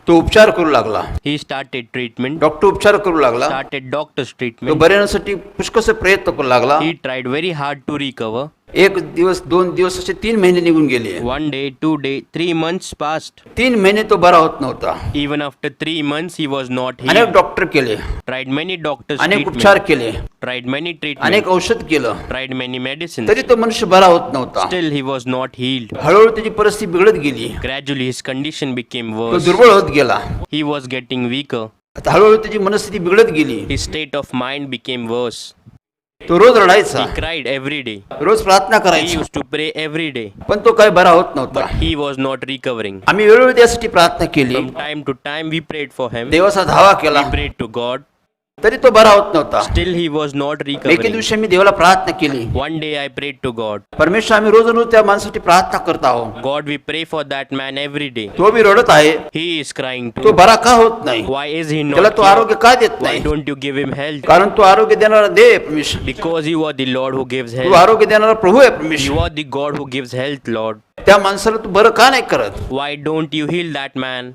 तो उपचार करू लागला, He started treatment, डॉक्टर उपचार करू लागला. started doctor's तो treatment. बरे होण्यासाठी पुष्कळ प्रयत्न करू लागला. He tried very hard to recover. एक दिवस 2 दिवस असे 3 महिने निघून गेले. 1 day, 2 day, 3 months passed. 3 महिने तो बरा होत नव्हता. Even after 3 months, he was not अनेक healed. डॉक्टर केले, Tried many doctors' अनेक उपचार treatment. केले, Tried many treatment. अनेक औषध केलं, Tried many medicines. तरी तो मनुष्य बरा होत नव्हता. Still, he was not healed. हळूहळू त्याची परिस्थिती बिघडत गेली. Gradually, his condition became तो worse. दुर्बळ होत गेला. He was getting weaker. आता हळूहळू त्याची मनस्थिती बिघडत गेली. His state of mind became worse. तो रोज रडायचा, He cried every day. रोज प्रार्थना He करायचा, used to pray every day. पण तो काही बरा होत नव्हता. But he was not recovering. आम्ही वेळोवेळी त्यासाठी प्रार्थना केली, From time to time, we prayed for him. देवाचा धावा केला, We prayed to God. तरी तो बरा होत नव्हता. Still he was not एके recovering. दिवशी मी देवाला प्रार्थना केली. One day I prayed to God. परमेश्वर, आम्ही रोज त्या माणसासाठी प्रार्थना करत आहोत. God, we pray for that man every day. तो बी रडत आहे. He is crying तो too. बरा का होत नाही? Why is he त्याला not तो cured? आरोग्य का देत Why नाही? don't you give him health? कारण तो आरोग्य देणारा देव आहे परमेश्वर. Because you are the Lord who gives Tu health. आरोग्य देणारा प्रभू आहे You परमेश्वर. are the God who gives health, Lord. त्या माणसाला तू बरं का नाही करत? Why don't you heal that man?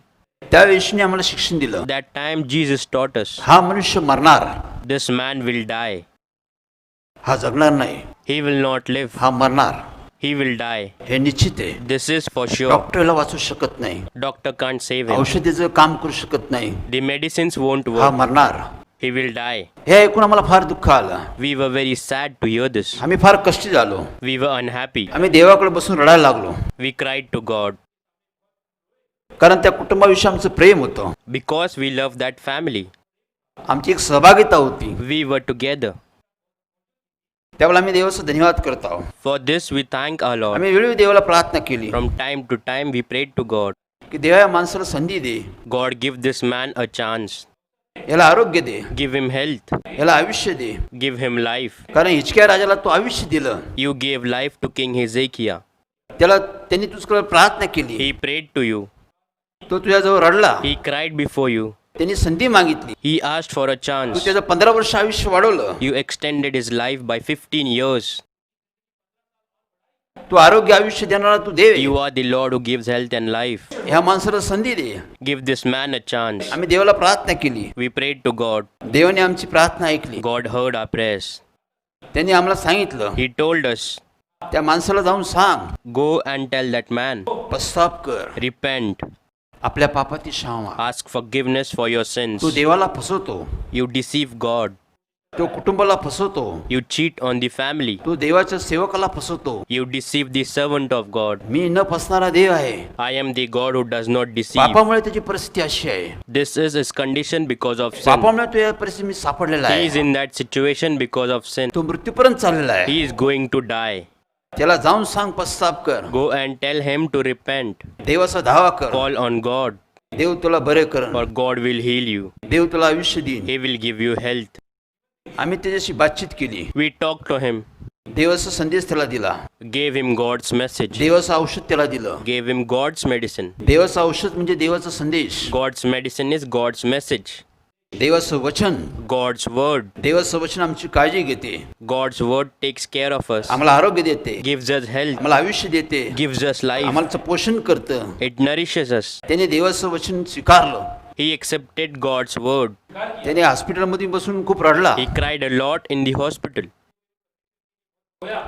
त्या येशूने आम्हाला शिक्षण दिलं. That time Jesus taught us. हा मनुष्य मरणार, This man will die. हा जगणार नाही. He will not live. हा मरणार, He will die. हे निश्चित आहे. This is for sure. डॉक्टरला वाचू शकत नाही, Doctor can't save him. औषधीचं काम करू शकत नाही. The medicines won't हा work. मरणार. He will die. हे ऐकून आम्हाला फार दुःख आलं. We were very sad to hear this. आम्ही फार कष्टी झालो. We were unhappy. आम्ही देवाकडे बसून रडायला लागलो, We cried to God कारण त्या कुटुंबाविषयी आमचं प्रेम होतं. because we loved that family. आमची एक सहभागिता होती. We were together. त्यावेळेला आम्ही देवाचा धन्यवाद करत आहोत. For this we thank our Lord. आम्ही वेळोवेळी देवाला प्रार्थना केली From time to time we prayed to God. की देवा या माणसाला संधी दे, God, give this man a chance. याला आरोग्य दे, Give him health. याला आयुष्य दे. Give him life. कारण हिचक्या राजाला तो आयुष्य दिलं. You gave life to King Hezekiah. त्यांनी तुझ्याकडे प्रार्थना केली. He prayed to you. तो तुझ्याजवळ रडला. He cried before you. त्यांनी संधी मागितली. He asked for a Tu chance. त्याचं 15 वर्ष आयुष्य वाढवलं. You extended his life by 15 years. तू आरोग्य आयुष्य देणारा तू देव आहे. You are the Lord who gives health and life. ह्या माणसाला संधी दे. Give this man a chance. आम्ही देवाला प्रार्थना केली. We prayed to God. देवाने आमची प्रार्थना ऐकली. God heard our prayers. त्यांनी आम्हाला सांगितलं, He told us, त्या माणसाला जाऊन सांग, go and tell that man, पश्चाताप कर, repent, आपल्या पापाची क्षमा. ask forgiveness for your sins. तो देवाला फसवतो, You deceive God. तो कुटुंबाला फसवतो, You cheat on the family. तो देवाच्या सेवकाला फसवतो. You deceive the servant of God. मी न फसणारा देव आहे. I am the God who does not deceive. पापामुळे त्याची परिस्थिती अशी आहे. This is his condition because of sin. पापामुळे तो या परिस्थितीत मी सापडलेला He is आहे. in that situation because of sin. तो मृत्यूपर्यंत चाललेला आहे. He is going to die. त्याला जाऊन सांग, पश्चाताप कर, Go and tell him to repent. देवाचा धावा कर. Call on God, देव तुला बरे कर. for God will heal you. देव तुला आयुष्य देईन. He will give you health. आम्ही त्याच्याशी बातचीत केली. We talked to him, देवाचा संदेश त्याला दिला. gave him God's message, देवाचं औषध त्याला दिलं. gave him God's medicine. देवाचं औषध म्हणजे देवाचा संदेश. God's medicine is God's message. देवाचं वचन, God's word. देवाचं वचन आमची काळजी घेते. God's word takes care of us, आम्हाला आरोग्य देते, gives us health, आम्हाला आयुष्य देते, gives us life. आम्हाला पोषण करतं. It nourishes us. त्याने देवाचं वचन स्वीकारलं. He accepted God's word. त्याने हॉस्पिटलमध्ये बसून खूप रडला, He cried a lot in the hospital.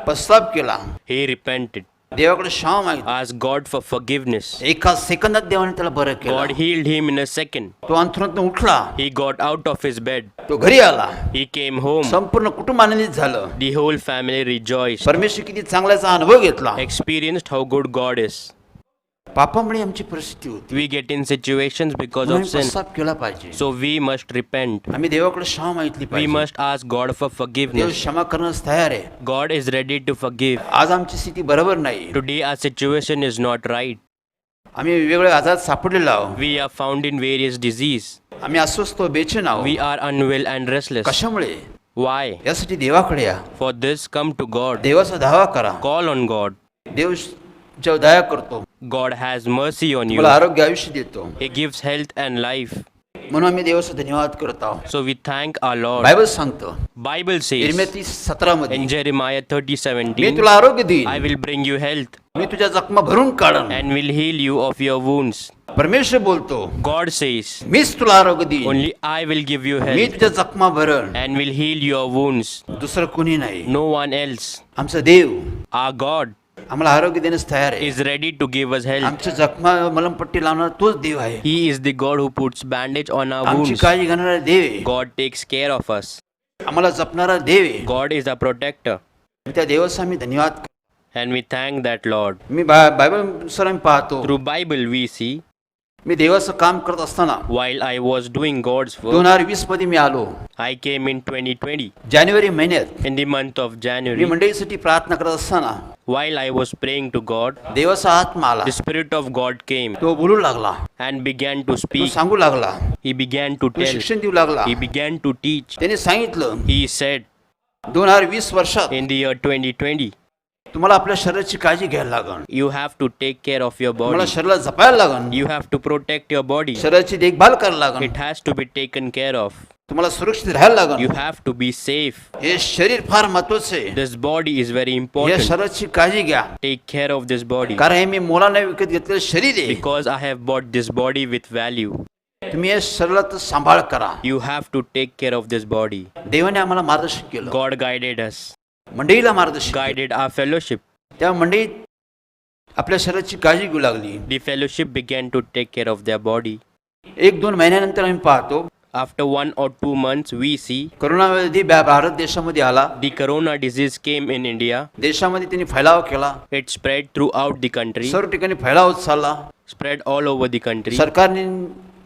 पश्चाताप केला, He repented, देवाकडे क्षमा मागितली. asked God for forgiveness. एका सेकंदात देवाने त्याला बरं केलं. God healed him in a second. तो अंथरुणातून उठला, He got out of his bed. तो घरी आला. He came home. संपूर्ण कुटुंब आनंदित झालं. The whole family rejoiced, परमेश्वर किती चांगल्याचा अनुभव घेतला. experienced how good God is. पापामुळे आमची परिस्थिती होती. We get in situations because म्हणून of sin. पश्चाताप केला पाहिजे. So we must repent. आम्ही देवाकडे क्षमा मागितली We पाहिजे. must ask God for Dev forgiveness. क्षमा करण्यास तयार आहे. God is ready to forgive. आज आमची स्थिती बरोबर नाही. Today our situation is not right. आम्ही वेगवेगळ्या आजारात सापडलेलो आहोत. We are found in various disease. आम्ही अस्वस्थ बेचैन आहोत. We are unwell and restless. कशामुळे? Why? यासाठी देवाकडे या. For this come to God. देवाचा धावा करा. Call on God. देव जेव्हा दया करतो, God has mercy on you. मला आरोग्य आयुष्य देतो. He gives health and life. म्हणून आम्ही देवाचा धन्यवाद करत आहोत. So we thank our Lord. Bible सांगतो Bible says इर्मिया 30:17 मध्ये, in Jeremiah मी 30:17, तुला आरोग्य I देईन, will bring you health मी तुझ्या जखमा भरून काढन. and will heal you of your wounds. परमेश्वर बोलतो, God says, मीच तुला आरोग्य देईन, only I will give you me health तुझ्या जखमा भरण, and will heal your wounds. दुसरं कोणी नाही. No one else. आमचा देव Our God आम्हाला आरोग्य देण्यास तयार आहे. is ready to give us health. आमच्या जखमा मलमपट्टी लावणार तोच देव आहे. He is the God who puts bandage on our आमची wounds. काळजी घेणारा देव आहे. God takes care of us. आम्हाला जपणारा देव आहे. God is our protector. त्या देवाचा आम्ही धन्यवाद करतो. And we thank that Lord. मी बायबलनुसार आम्ही पाहतो, Through Bible we see मी देवाचं काम करत असताना while I was doing God's work. 2020 मध्ये मी आलो. I came in 2020 जानेवारी महिन्यात in the month of me January. मंडळीसाठी प्रार्थना करत असताना While I was praying to God, देवाचा आत्मा आला. the Spirit of God came तो बोलू लागला, and began to तो speak. सांगू लागला, He began to तो tell. शिक्षण देऊ लागला. He began to teach. त्याने सांगितलं He said 2020 वर्षात in the year 2020, तुम्हाला आपल्या शरीराची काळजी घ्यायला लागण. you have to take care of your तुम्हाला body. शरीराला जपायला लागण. You have to protect your body. शरीराची देखभाल करायला लागण. It has to be taken care of. तुम्हाला सुरक्षित राहायला लागण. You have to be safe. हे शरीर फार महत्वाचं आहे. This body is very या important. शरीराची काळजी घ्या, Take care of this body कारण हे मी मोलाने विकत घेतलेलं शरीर आहे. because I have bought this body with value. तुम्ही या शरीराचा सांभाळ करा. You have to take care of this body. देवाने आम्हाला मार्गदर्शन केलं, God guided us, मंडळीला मार्गदर्शन केलं. guided our fellowship. त्या मंडळीत आपल्या शरीराची काळजी घेऊ लागली. The fellowship began to take care of their body. 1-2 महिन्यानंतर आम्ही पाहतो After 1 or 2 months, we see करोनामध्ये Bharat देशामध्ये आला. the corona disease came in India. देशामध्ये त्यांनी फैलाव केला. It spread throughout the country, सर्व ठिकाणी फैलाव होत चालला. spread all over the country. सरकारने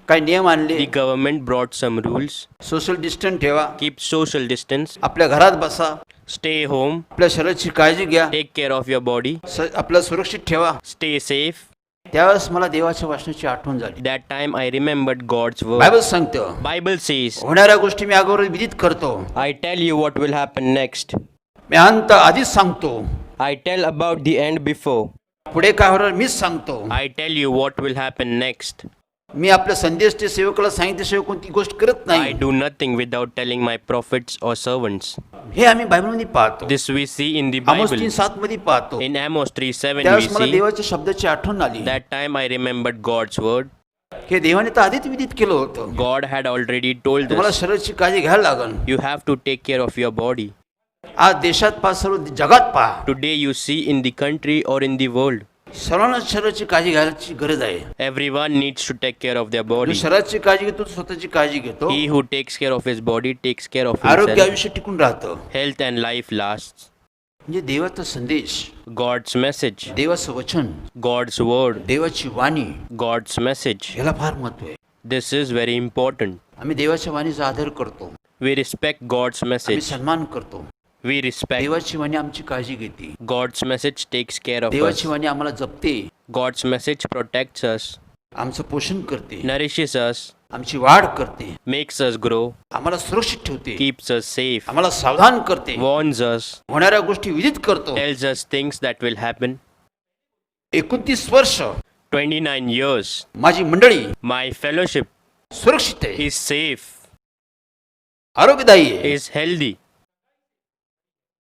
काही नियम आणले. The government brought some rules. Social distance ठेवा, Keep social distance. आपल्या घरात बसा, Stay home. आपल्या शरीराची काळजी घ्या, Take care of your body. आपलं सुरक्षित ठेवा. Stay safe. त्यावेळेस मला देवाच्या वाचनाची आठवण झाली. That time I remembered God's word. Bible सांगतं, Bible says, होणाऱ्या गोष्टी मी अगोदर विदित करतो, I tell you what will happen next. मी अंत आधीच सांगतो, I tell about the end before. पुढे काय होणार मीच सांगतो. I tell you what will happen next. मी आपल्या संदेशच्या सेवकाला सांगितल्याशिवाय कोणती गोष्ट करत I नाही. do nothing without telling my prophets or servants. हे आम्ही बायबलमध्ये पाहतो. This we see in the Amos Bible. 3:7 मध्ये पाहतो. In Amos 3:7 we त्यावेळेस मला see, देवाच्या शब्दाची आठवण आली. that time I remembered God's word. हे देवाने तर आधीच विदित केलं होतं. God had already told तुम्हाला us, शरीराची काळजी घ्यायला लागल. you have to take care of your body. आज देशात पहा, सर्व जगात पहा, Today you see in the country or in the world, सर्वांना शरीराची काळजी घ्यायची गरज आहे. everyone needs to take care of their जो body. शरीराची काळजी घेतो तो स्वतःची काळजी घेतो. He who takes care of his body takes care of आरोग्य himself. आयुष्य टिकून राहतं. Health and life lasts. म्हणजे देवाचा संदेश, God's message, देवाचं वचन, God's word, देवाची वाणी, God's message. याला फार महत्व आहे. This is very important. आम्ही देवाच्या वाणीचा आदर करतो, We respect God's आम्ही message. सन्मान करतो. We respect. देवाची वाणी आमची काळजी घेते. God's message takes care of us. देवाची वाणी आम्हाला जपते, God's message protects us, आमचं पोषण करते, nourishes us, आमची वाढ करते, makes us grow, आम्हाला सुरक्षित ठेवते, keeps us safe, आम्हाला सावधान करते, warns us, होणाऱ्या गोष्टी विदित करतो. tells us things that will happen. 29 वर्ष 29 years, माझी मंडळी my fellowship सुरक्षित आहे, is safe, आरोग्यदायी आहे, is healthy,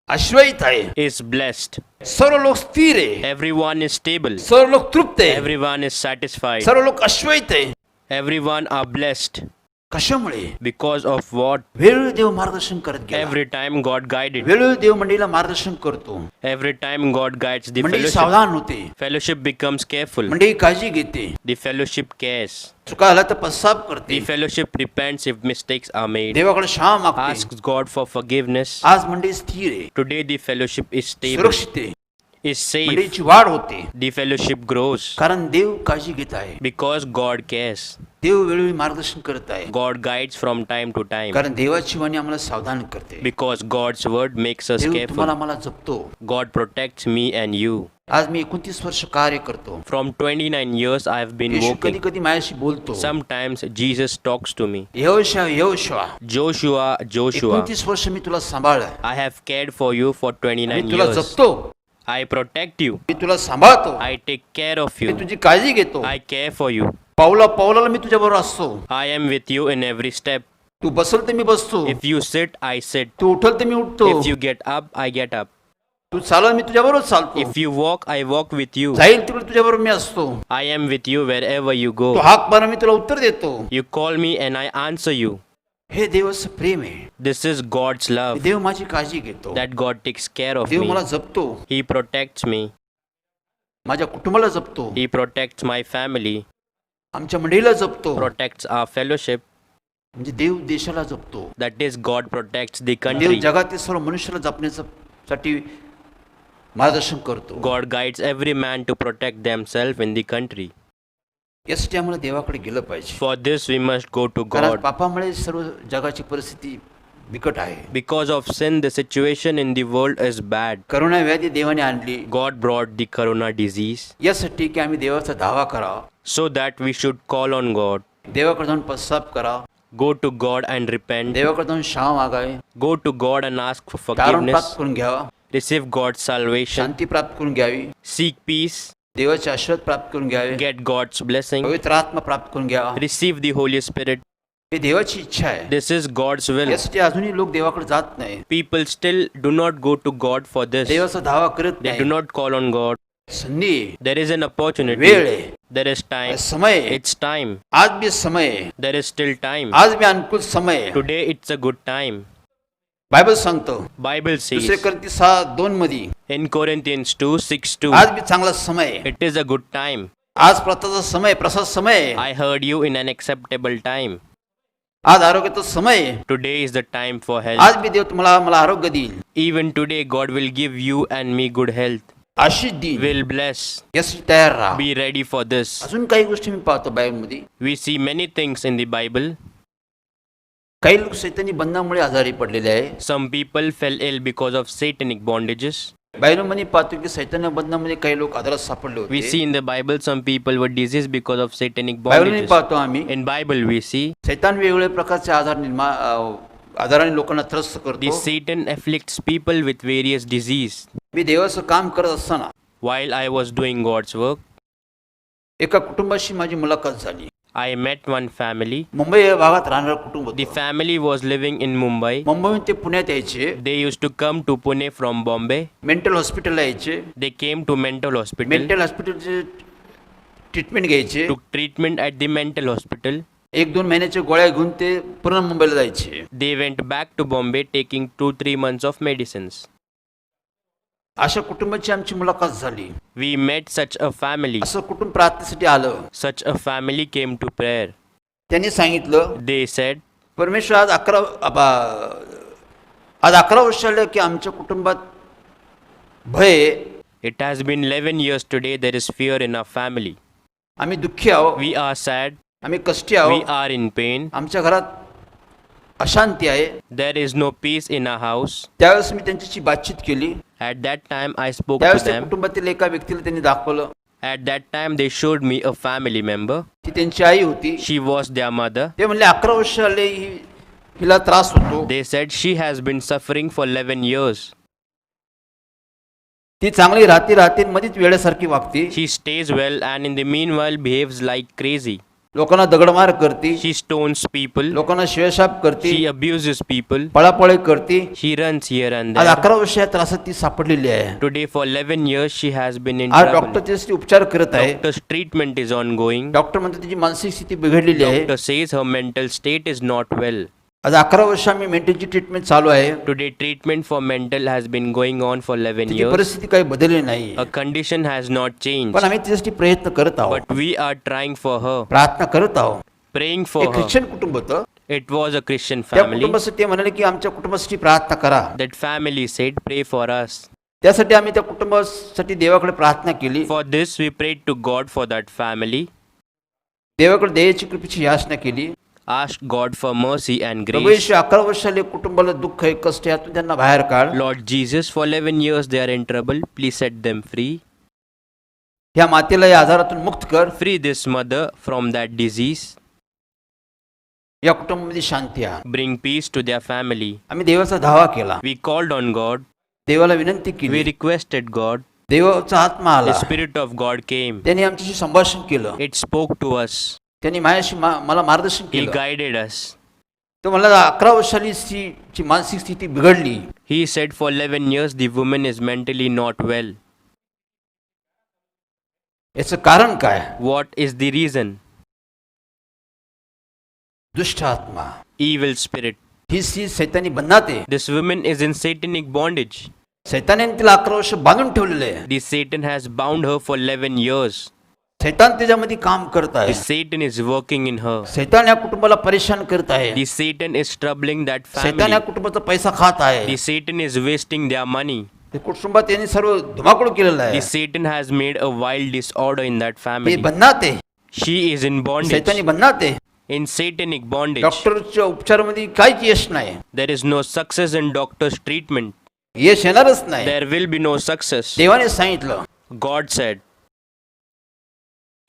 आश्रयित आहे, is blessed. सर्व लोक स्थिर आहे, Everyone is stable. सर्व लोक तृप्त आहे, Everyone is satisfied. सर्व लोक आश्रयित आहे. Everyone are blessed. कशामुळे? Because of what? वेळोवेळी देव मार्गदर्शन करत गेला. Every time God guided. वेळोवेळी देव मंडळीला मार्गदर्शन करतो. Every time God guides the मंडळी fellowship. सावधान होते, Fellowship becomes careful. मंडळी काळजी घेते, The fellowship cares. चुका झाला तर पश्चाताप करते, The fellowship repents if mistakes are made. देवाकडे क्षमा मागते. Asks God for forgiveness. आज मंडळी स्थिर आहे, Today the fellowship is stable, सुरक्षित आहे, is safe. मंडळीची वाढ होते, The fellowship grows कारण देव काळजी घेत आहे. because God cares. देव वेळोवेळी मार्गदर्शन करत आहे, God guides from time to time कारण देवाची वाणी आम्हाला सावधान करते. because God's word makes us देव तुम्हाला careful. आम्हाला जपतो. God protects me and you. आज मी 29 वर्ष कार्य करतो. From 29 years I have been येशू कधी walking. कधी माझ्याशी बोलतो. Sometimes Jesus talks to me. यहोशा यहोशा, Joshua, Joshua, 29 वर्ष मी तुला सांभाळलं, I have cared for you for मी 29 तुला years. जपतो, I protect you. मी तुला सांभाळतो, I take care of me you. तुझी काळजी घेतो. I care for you. पावलाला मी तुझ्या बरोबर असतो. I am with you in every step. तू बसल तर मी बसतो, If you sit, I sit. तू उठल तर मी उठतो, If you get up, I get up. तू चालल मी तुझ्या बरोबर चालतो, If you walk, I walk with you. जाईल तिकडे तुझ्या बरोबर मी असतो. I am with you wherever you Tu go. हाक मारा मी तुला उत्तर देतो. You call me and I answer you. हे देवाचं प्रेम आहे. This is God's love, देव माझी काळजी घेतो, that God takes care of Dev me. मला जपतो, He protects me. माझ्या कुटुंबाला जपतो, He protects my family, आमच्या मंडळीला जपतो. protects our fellowship. म्हणजे देव देशाला जपतो. That is, God protects the Dev country. जगातील सर्व मनुष्याला जपण्यासाठी मार्गदर्शन करतो. God guides every man to protect themselves in the country. यासाठी आम्हाला देवाकडे गेलं पाहिजे. For this, we must go to कारण God. पापामुळे सर्व जगाची परिस्थिती बिकट आहे. Because of sin, the situation in the world is bad. Corona व्याधी देवाने आणली God brought the corona disease यासाठी की आम्ही देवाचा धावा करावा, so that we should call on God, देवाकडे जाऊन पश्चाताप करावा, go to God and repent, देवाकडे जाऊन क्षमा मागावे, go to God and ask for तारण forgiveness, प्राप्त करून घ्यावा, receive God's salvation, शांती प्राप्त करून घ्यावी, seek peace, देवाचे आशीर्वाद प्राप्त करून घ्यावे, get God's blessing, पवित्र आत्मा प्राप्त करून घ्यावा. receive the Holy Spirit. हे देवाची इच्छा आहे. This is God's will. यासाठी अजूनही लोक देवाकडे जात नाही, People still do not go to God for this. देवाचा धावा करत They do नाही. not call on God. संधी आहे, There is an opportunity. वेळ आहे, There is time. समय आहे. It's time. आज बी समय आहे, There is still time. आज बी अनुकूल समय आहे. Today it's a good time. Bible सांगतो Bible दुसरे says करती 6:2 मध्ये in Corinthians 2:6-2, आज बी चांगला समय आहे. it is a good time. आज प्रताचा समय, प्रसाद समय आहे. I heard you in an acceptable time. आज आरोग्याचा समय आहे. Today is the time for health. आज बी देव तुम्हाला मला आरोग्य देईल, Even today, God will give you and me good health. Ashish देईल. Will bless. यासाठी तयार राहा. Be ready for this. अजून काही गोष्टी मी पाहतो बायबलमध्ये. We see many things in the Bible. काही लोक सैतानी बंधनामुळे आजारी पडलेले आहे. Some people fell ill because of satanic bondages. बायबलमध्ये पाहतो की सैतानी बंधनामध्ये काही लोक आजारात सापडले We see होते. in the Bible some people were diseased because of satanic बायबलमध्ये bondages. पाहतो आम्ही In Bible we see सैतान वेगवेगळ्या प्रकारचे आजाराने लोकांना त्रस्त the करतो. Satan afflicts people with various disease. मी देवाचं काम करत असताना While I was doing God's work, एका कुटुंबाशी माझी मुलाखत झाली. I met one family. Mumbai या भागात राहणारं कुटुंब The होतं. family was living in Mumbai. मुंबईहून ते पुण्यात यायचे, They used to come to Pune from Bombay. Mental हॉस्पिटलला यायचे, They came to mental hospital, mental हॉस्पिटलचे ट्रीटमेंट घ्यायचे. took treatment at the mental hospital. 1-2 महिन्याच्या गोळ्या घेऊन ते पुन्हा मुंबईला जायचे. They went back to Bombay taking 2-3 months of medicines. अशा कुटुंबाची आमची मुलाखत झाली. We met such a family. असं कुटुंब प्रार्थनेसाठी आलं. Such a family came to prayer. त्यांनी सांगितलं, They said, परमेश्वर आज 11 वर्ष झालं की आमच्या कुटुंबात भय आहे. it has been 11 years today, there is fear in our family. आम्ही दुःखी आहोत, We are sad. आम्ही कष्टी We आहोत, are in pain. आमच्या घरात अशांती आहे. There is no peace in our house. त्यावेळेस मी त्यांच्याशी बातचीत केली. At that time, I spoke to त्यावेळेस त्या them. कुटुंबातील एका व्यक्तीला त्यांनी दाखवलं. At that time, they showed me a family member. ती त्यांची आई होती. She was their mother. ते म्हणले 11 वर्ष झाले हिला त्रास होतो. They said she has been suffering for 11 years. ती चांगली राहते मध्येच वेळेसारखी वागते. She stays well and in the meanwhile behaves like crazy. लोकांना दगडमार करते, She stones people. लोकांना शिवेशाप करते, She abuses people. पळापळी करते. She runs here and आज there. 11 वर्ष या त्रासात ती सापडलेली आहे. Today for 11 years she has been in आज trouble. डॉक्टर त्यासाठी उपचार करत आहे. Doctor's treatment is ongoing. Doctor म्हणते तिची मानसिक स्थिती बिघडलेली आहे. Doctor says her mental state is not well. आज 11 वर्ष आम्ही मेंटलची ट्रीटमेंट चालू आहे. Today treatment for mental has been going on for 11 तिची years. परिस्थिती काही बदलली नाही. Her condition has not changed. पण आम्ही तिच्यासाठी प्रयत्न करत आहोत, But we are trying for her. प्रार्थना करत आहोत. Praying for एक her. ख्रिश्चन कुटुंब होतं. It was a Christian त्या family. कुटुंबासाठी ते म्हणाले की आमच्या कुटुंबासाठी प्रार्थना करा. That family said, pray for us. त्यासाठी आम्ही त्या कुटुंबासाठी देवाकडे प्रार्थना केली. For this we prayed to God for that family. देवाकडे दयेची कृपेची याचना केली. Asked God for mercy and Prabhu grace. येशू 11 वर्षाले कुटुंबाला दुःख आहे, कष्ट आहे, यातून त्यांना बाहेर काढ. Lord Jesus, for 11 years they are in trouble. Please set them free. ह्या मातेला या आजारातून मुक्त कर. Free this mother from that disease. या कुटुंबामध्ये शांती आहे. Bring peace to their family. आम्ही देवाचा धावा केला. We called on God. देवाला विनंती We केली. requested God. देवाचा आत्मा The आला. Spirit of God came. त्यांनी आमच्याशी संभाषण केलं. It spoke to us. त्यांनी माझ्याशी मला मार्गदर्शन He केलं. guided us. तो मला 11 वर्षाली ची मानसिक स्थिती बिघडली. He said for 11 years the woman is mentally not well. याचं कारण काय? What is the reason? दुष्ट आत्मा, Evil spirit. ही स्त्री सैतानी बंधनात आहे. This woman is in satanic bondage. सैतानाने तिला 11 वर्ष बांधून ठेवलेलं आहे. The Satan has bound her for 11 years. सैतान त्याच्यामध्ये काम करत आहे. The Satan is working in her. सैतान या कुटुंबाला परेशान करत आहे. The Satan is troubling that सैतान family. या कुटुंबाचा पैसा खात आहे. The Satan is wasting their money. ते कुटुंबात त्यांनी सर्व धुमाकूळ केलेलं आहे. The Satan has made a wild disorder in that ते family. बंधनात आहे. She is in bondage, सैतानी बंधनात आहे. in satanic bondage. डॉक्टरच्या उपचारामध्ये काहीच यश नाही, There is no success in doctor's treatment. यश येणारच नाही. There will be no success. देवाने सांगितलं God said,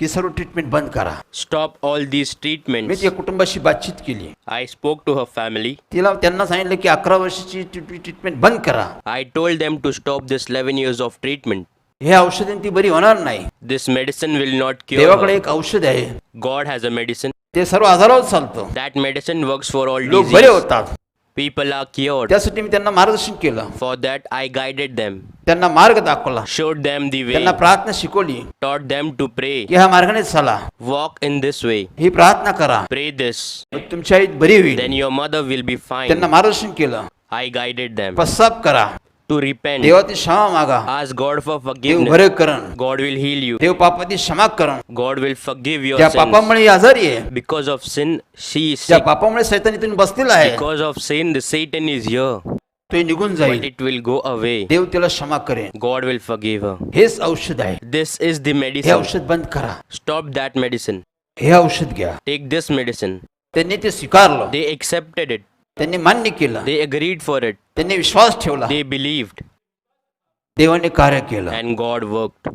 की सर्व ट्रीटमेंट बंद करा. stop all these me treatments. त्या कुटुंबाशी बातचीत केली. I spoke to her family. त्यांना सांगितलं की 11 वर्षाची ट्रीटमेंट बंद करा. I told them to stop this 11 years of treatment. हे औषधाने ती बरी होणार नाही. This medicine will not cure देवाकडे her. एक औषध आहे, God has a medicine. ते सर्व आजारावर चालतं. That medicine works for all लोक बरे disease. होतात. People are cured. त्यासाठी मी त्यांना मार्गदर्शन केलं, For that I guided them, त्यांना मार्ग दाखवला, showed them the way, त्यांना प्रार्थना शिकवली taught them to pray. की ह्या मार्गाने चाला, Walk in this way. ही प्रार्थना करा, Pray this. मग तुमची आई बरी होईल. Then your mother will be त्यांना fine. मार्गदर्शन केलं. I guided them पश्चाताप करा, to repent. देवाची क्षमा मागा, Ask God for Dev forgiveness. बरे करण, God will heal you. देव पापाची क्षमा करण. God will forgive your त्या sins. पापामुळे ही आजारी आहे, Because of sin, she is त्या sick. पापामुळे सैतान इथून बसलेला आहे, Because of sin, the Satan is here. तो निघून But जाईल. it will go away. देव तिला क्षमा करेन. God will forgive her. हेच औषध आहे. This is the हे medicine. औषध बंद करा, Stop that medicine. हे औषध घ्या. Take this medicine. त्यांनी ते स्वीकारलं, They accepted it. त्यांनी मान्य केलं, They agreed for it. त्यांनी विश्वास ठेवला, They believed. देवाने कार्य केलं. And God worked.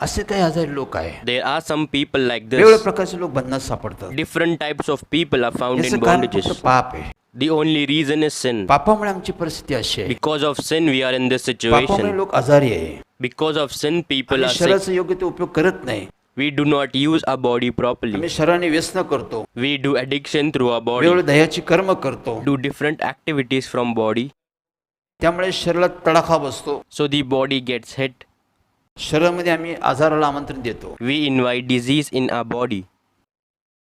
असे काही आजारी लोक आहे, There are some people like वेगवेगळ्या this. प्रकारचे लोक बंधनात सापडतात. Different types of people are found याचं in कारण bondages. फक्त पाप आहे. The only reason is sin. पापामुळे आमची परिस्थिती अशी आहे. Because of sin, we are in this पापामुळे situation. लोक आजारी आहे. Because of sin, people आम्ही are sick. शरीराचा योग्य ते उपयोग करत नाही. We do not use our body properly. आम्ही शरीराने व्यसन करतो, We do addiction through our body. वेगवेगळे दह्याची कर्म करतो, Do different activities from body. त्यामुळे शरीरात तडाखा बसतो. So the body gets hit. शरीरामध्ये आम्ही आजाराला आमंत्रण देतो. We invite disease in our body.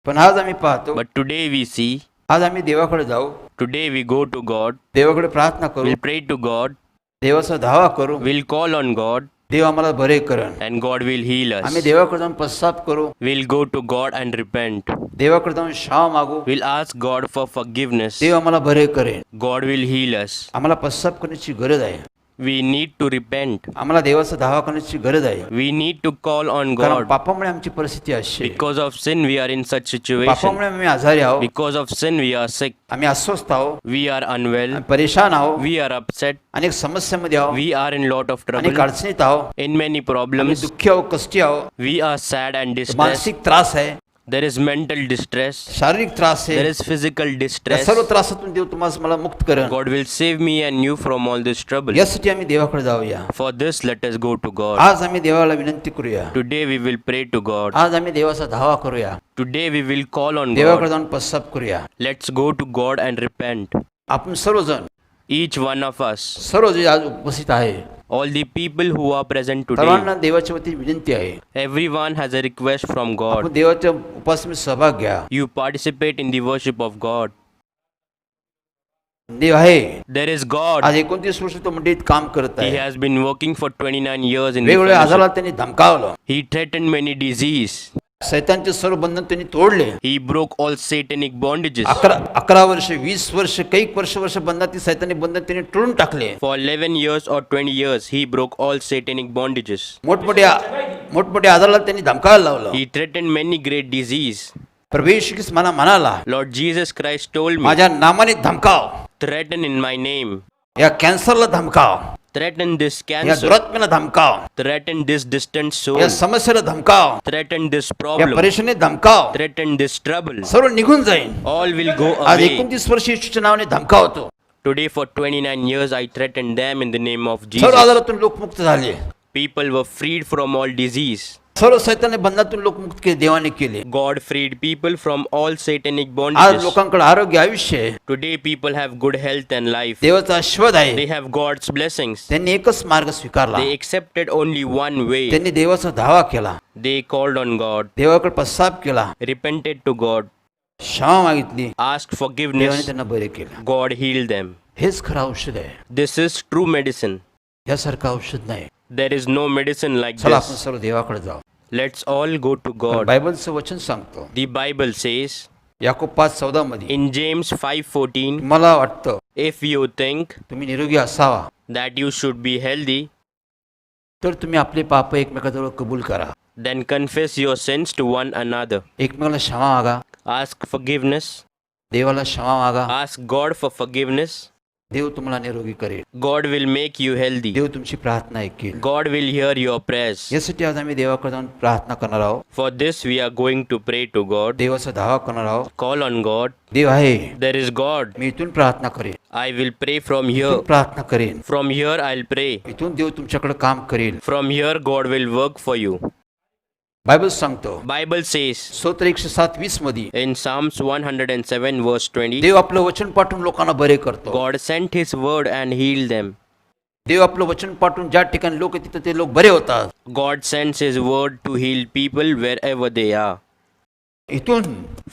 पण आज आम्ही पाहतो, But today we see, आज आम्ही देवाकडे जाऊ, today we go to God. देवाकडे प्रार्थना करू, We'll pray to God. देवाचा धावा करू, We'll call on God. देव आम्हाला बरे करण. And God will heal आम्ही us. देवाकडे जाऊन पश्चाताप करू, We'll go to God and repent. देवाकडे जाऊन क्षमा मागू, We'll ask God for forgiveness. देव आम्हाला बरे करेन. God will heal us. आम्हाला पश्चाताप करण्याची गरज आहे. We need to repent. आम्हाला देवाचा धावा करण्याची गरज आहे. We need to call on कारण God. पापामुळे आमची परिस्थिती अशी आहे. Because of sin, we are in such situation. पापामुळे आम्ही आजारी आहोत, Because of sin, we are sick. आम्ही अस्वस्थ आहोत, We are unwell. आम्ही परेशान आहोत, We are upset. अनेक समस्यामध्ये आहोत, We are in lot of अनेक trouble. अडचणीत आहोत, In many आम्ही problems. दुःखी आहोत, कष्टी आहोत, We are sad and distressed. मानसिक त्रास आहे, There is mental distress. शारीरिक त्रास There आहे. is physical या distress. सर्व त्रासातून देव तुम्हाला मला मुक्त करेन. God will save me and you from all this trouble. यासाठी आम्ही देवाकडे जाऊया. For this, let us go to God. आज आम्ही देवाला विनंती करूया. Today we will pray to God. आज आम्ही देवाचा धावा करूया. Today we will call on देवाकडे God. जाऊन पश्चाताप करूया. Let's go to God and repent. आपण सर्वजण, Each one of us, सर्व जे आज उपस्थित आहे, all the people who are present today, सर्वांना देवाच्या वतीने विनंती आहे, everyone has a request from आपण God. देवाच्या उपासनेत सहभाग घ्या. You participate in the worship of God. देव आहे. There is God. आज 29 वर्ष तो मंडळीत काम करत He आहे. has been working for 29 years in the वेगवेगळ्या fellowship. आजाराला त्यांनी धमकावलं. He threatened many disease. सैतानचे सर्व बंधन त्यांनी तोडले. He broke all satanic bondages. 11 वर्ष, 20 वर्ष, काही वर्ष बंधनातील सैतानी बंधन त्यांनी तोडून टाकले. For 11 years or 20 years, he broke all satanic bondages. मोठमोठ्या आजाराला त्यांनी धमकायला लावलं. He threatened many great disease. प्रभू येशू ख्रिस्त मला म्हणाला, Lord Jesus Christ told me, माझ्या नामाने धमकाव, threaten in my name. या कॅन्सरला धमकाव, Threaten this या cancer. दुरात्म्याला धमकाव, Threaten this distant soul. या समस्येला धमकाव, Threaten this या problem. परेशानीत धमकाव. Threaten this trouble. सर्व निघून जाईल. All will go आज away. 29 वर्ष येशूच्या नावाने धमकावतो. Today for 29 years I threatened them in the name of सर्व Jesus. आजारातून लोक मुक्त झाले. People were freed from all disease. सर्व सैताने बंधनातून लोक मुक्त केले, देवाने केले. God freed people from all satanic आज bondages. लोकांकडे आरोग्य, आयुष्य आहे. Today people have good health and life. देवाचा आशीर्वाद आहे. They have God's blessings. त्यांनी एकच मार्ग स्वीकारला. They accepted only one way. त्यांनी देवाचा धावा केला, They called on God, देवाकडे पश्चाताप केला, repented to God, क्षमा मागितली, asked देवाने forgiveness. त्यांना बरे केलं. God healed them. हेच खरं औषध आहे. This is true medicine. यासारखं औषध नाही. There is no medicine like चला आपण this. सर्व देवाकडे जाऊ. Let's all go to God. बायबलचं वचन सांगतो, The Bible says याकोब 5:14 मध्ये, in James 5:14, मला वाटतं if you think तुम्ही निरोगी असावा that you should be healthy, तर तुम्ही आपले पाप एकमेकाजवळ कबूल करा. Then confess your sins to one another. एकमेकाला क्षमा मागा, Ask forgiveness. देवाला क्षमा मागा. Ask God for forgiveness. देव तुम्हाला निरोगी करेल. God will make you healthy. देव तुमची प्रार्थना ऐकेल. God will hear your prayers. यासाठी आज आम्ही देवाकडे जाऊन प्रार्थना करणार आहोत. For this we are going to pray to God. देवाचा धावा करणार आहोत. Call on God. देव आहे, There is God. मी इथून प्रार्थना करेन. I will pray from इथून here. प्रार्थना करेन. From here I'll pray. इथून देव तुमच्याकडे काम करेल. From here God will work for you. Bible सांगतो, Bible says स्तोत्र 107:20 मध्ये in Psalms 107 verse 20, देव आपलं वचन पाठवून लोकांना बरे करतो. God sent his word and healed them. देव आपलं वचन पाठवून ज्या ठिकाणी लोक आहेत तिथं ते लोक बरे होतात. God sends his word to heal people wherever they are. इथून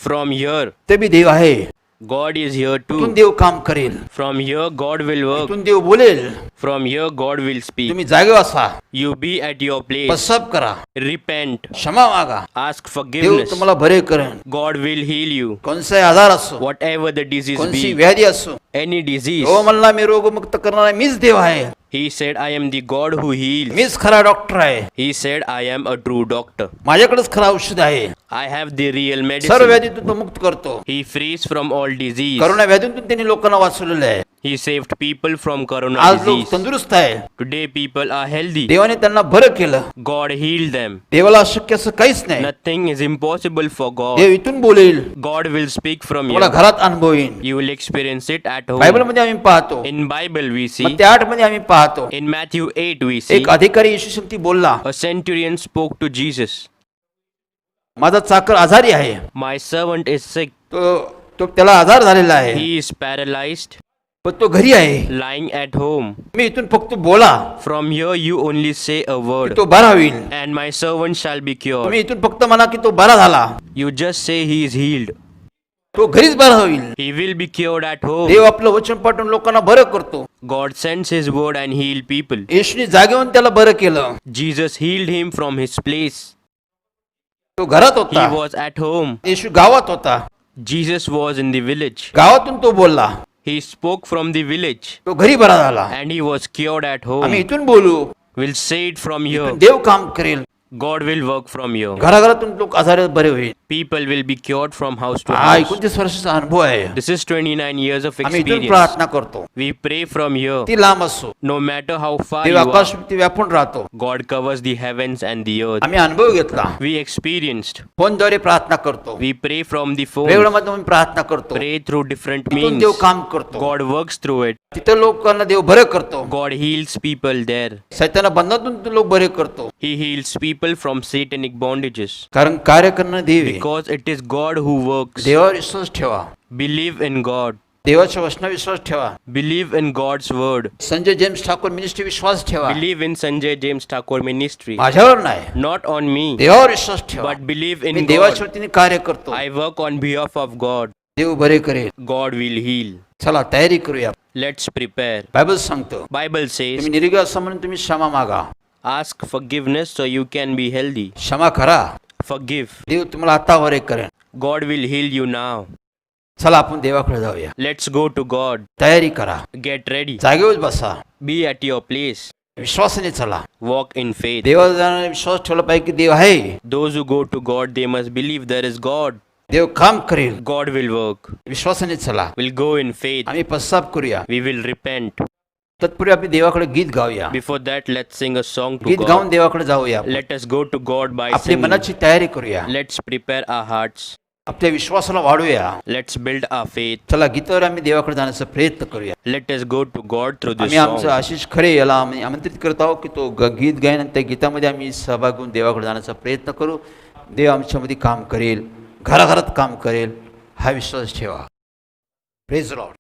From here ते बी देव आहे. God is here इथून too. देव काम करेल. From here God will work. इथून देव बोलेल. From here God will speak. तुम्ही जागेवर असा, You be at your place. पश्चाताप करा, Repent. क्षमा मागा, Ask देव forgiveness. तुम्हाला बरे करेन. God will heal you. कोणताही आजार असो, Whatever the disease कोणती be, व्याधी असो, any disease. हो म्हणला मी रोगमुक्त करणारा मीच देव आहे. He said, I am the God who heals. मीच खरा डॉक्टर आहे. He said, I am a true doctor. माझ्याकडेच खरा औषध आहे. I have the real सर्व medicine. व्याधीतून तो मुक्त करतो. He frees from all disease. Corona व्याधीतून त्यांनी लोकांना वाचवलेलं आहे. He saved people from corona आज लोक disease. तंदुरुस्त आहे. Today people are healthy. देवाने त्यांना बरं केलं. God healed them. देवाला अशक्य असं काहीच नाही. Nothing is impossible for God. देव इथून बोलेल, God will speak from तुम्हाला you. घरात अनुभव येईल. You will experience it at home. Bible मध्ये आम्ही पाहतो, In Bible we see. मत्ती 8 मध्ये आम्ही पाहतो, In Matthew 8 we see. एक अधिकारी येशू शक्ती बोलला, A centurion spoke to Jesus. माझा चाकर आजारी आहे. My servant is sick. तो त्याला आजार झालेला आहे, He is paralyzed, पण तो घरी आहे. lying at home. मी इथून फक्त बोला, From here you only say a word, तो बरा होईल. and my servant shall be cured. तुम्ही इथून फक्त म्हणा की तो बरा झाला, You just say he is healed. तो घरीच बरा होईल. He will be cured at home. देव आपलं वचन पाठवून लोकांना बरं करतो. God sends his word and heal people. येशूने जागेवरून त्याला बरं केलं. Jesus healed him from his place. तो घरात He होता, was at home. येशू गावात होता. Jesus was in the village. गावातून तो बोलला, He spoke from the village तो घरी बरा झाला. and he was cured at आम्ही home. इथून बोलू, We'll say it from here. देव काम करेल. God will work from here. घराघरातून लोक आजारी बरे होईल. People will be cured from house to हा house. 29 वर्षाचा अनुभव आहे. This is 29 years of आम्ही इथून experience. प्रार्थना करतो, We pray from here. ती लांब असो, No matter how far Dev you are, आकाश ती व्यापून राहतो. God covers the heavens and the earth. आम्ही अनुभव घेतला, We experienced. फोनद्वारे प्रार्थना करतो, We pray from the phone. वेगळ्या मध्ये प्रार्थना करतो. Pray through different तिथून means. देव काम करतो. God works through it. तिथं लोकांना देव बरं करतो. God heals people there. सैताना बंधनातून तो लोक बरे करतो. He heals people from satanic bondages. कारण कार्य करणं देव आहे. Because it is God who works. देवावर विश्वास ठेवा, Believe in God. देवाच्या वचनावर विश्वास ठेवा. Believe in God's word. Sanjay James Thakur ministry विश्वास ठेवा. Believe in Sanjay James Thakur ministry. माझ्यावर नाही, Not on me, देवावर विश्वास ठेवा. but believe मी in देवाच्या God. वतीने कार्य करतो. I work on behalf of God. देव बरे करेल. God will heal. चला तयारी करूया. Let's prepare. बायबल सांगतो, Bible says, तुम्ही निरोगी असा म्हणून तुम्ही क्षमा मागा. ask forgiveness so you can be healthy. क्षमा करा, Forgive. देव तुम्हाला आता बरे करेल. God will heal you now. चला आपण देवाकडे जाऊया. Let's go to God. तयारी करा, Get ready. जागेवर बसा, Be at your place. विश्वासाने चला. Walk in faith. देवावर विश्वास ठेवला पाहिजे की देव आहे. Those who go to God, they must believe there is God. देव काम करेल. God will work. विश्वासाने चला. We'll go in faith. आम्ही पश्चाताप करूया. We will repent. तत्पूर्वी आपण देवाकडे गीत गाऊया. Before that, let's sing a song to गीत गाऊन God. देवाकडे जाऊया. Let us go to God by आपली singing. मनाची तयारी करूया. Let's prepare our hearts. आपल्या विश्वासाला वाढूया. Let's build our faith. चला गीतावर आम्ही देवाकडे जाण्याचा प्रयत्न करूया. Let us go to God through this आम्ही आमचं song. आशिष खरे याला आम्ही आमंत्रित करत आहोत की तो गीत गायन आणि त्या गीतामध्ये आम्ही सहभाग घेऊन देवाकडे जाण्याचा प्रयत्न करू. देव आमच्यामध्ये काम करेल, घराघरात काम करेल, हा विश्वास ठेवा. Praise Lord.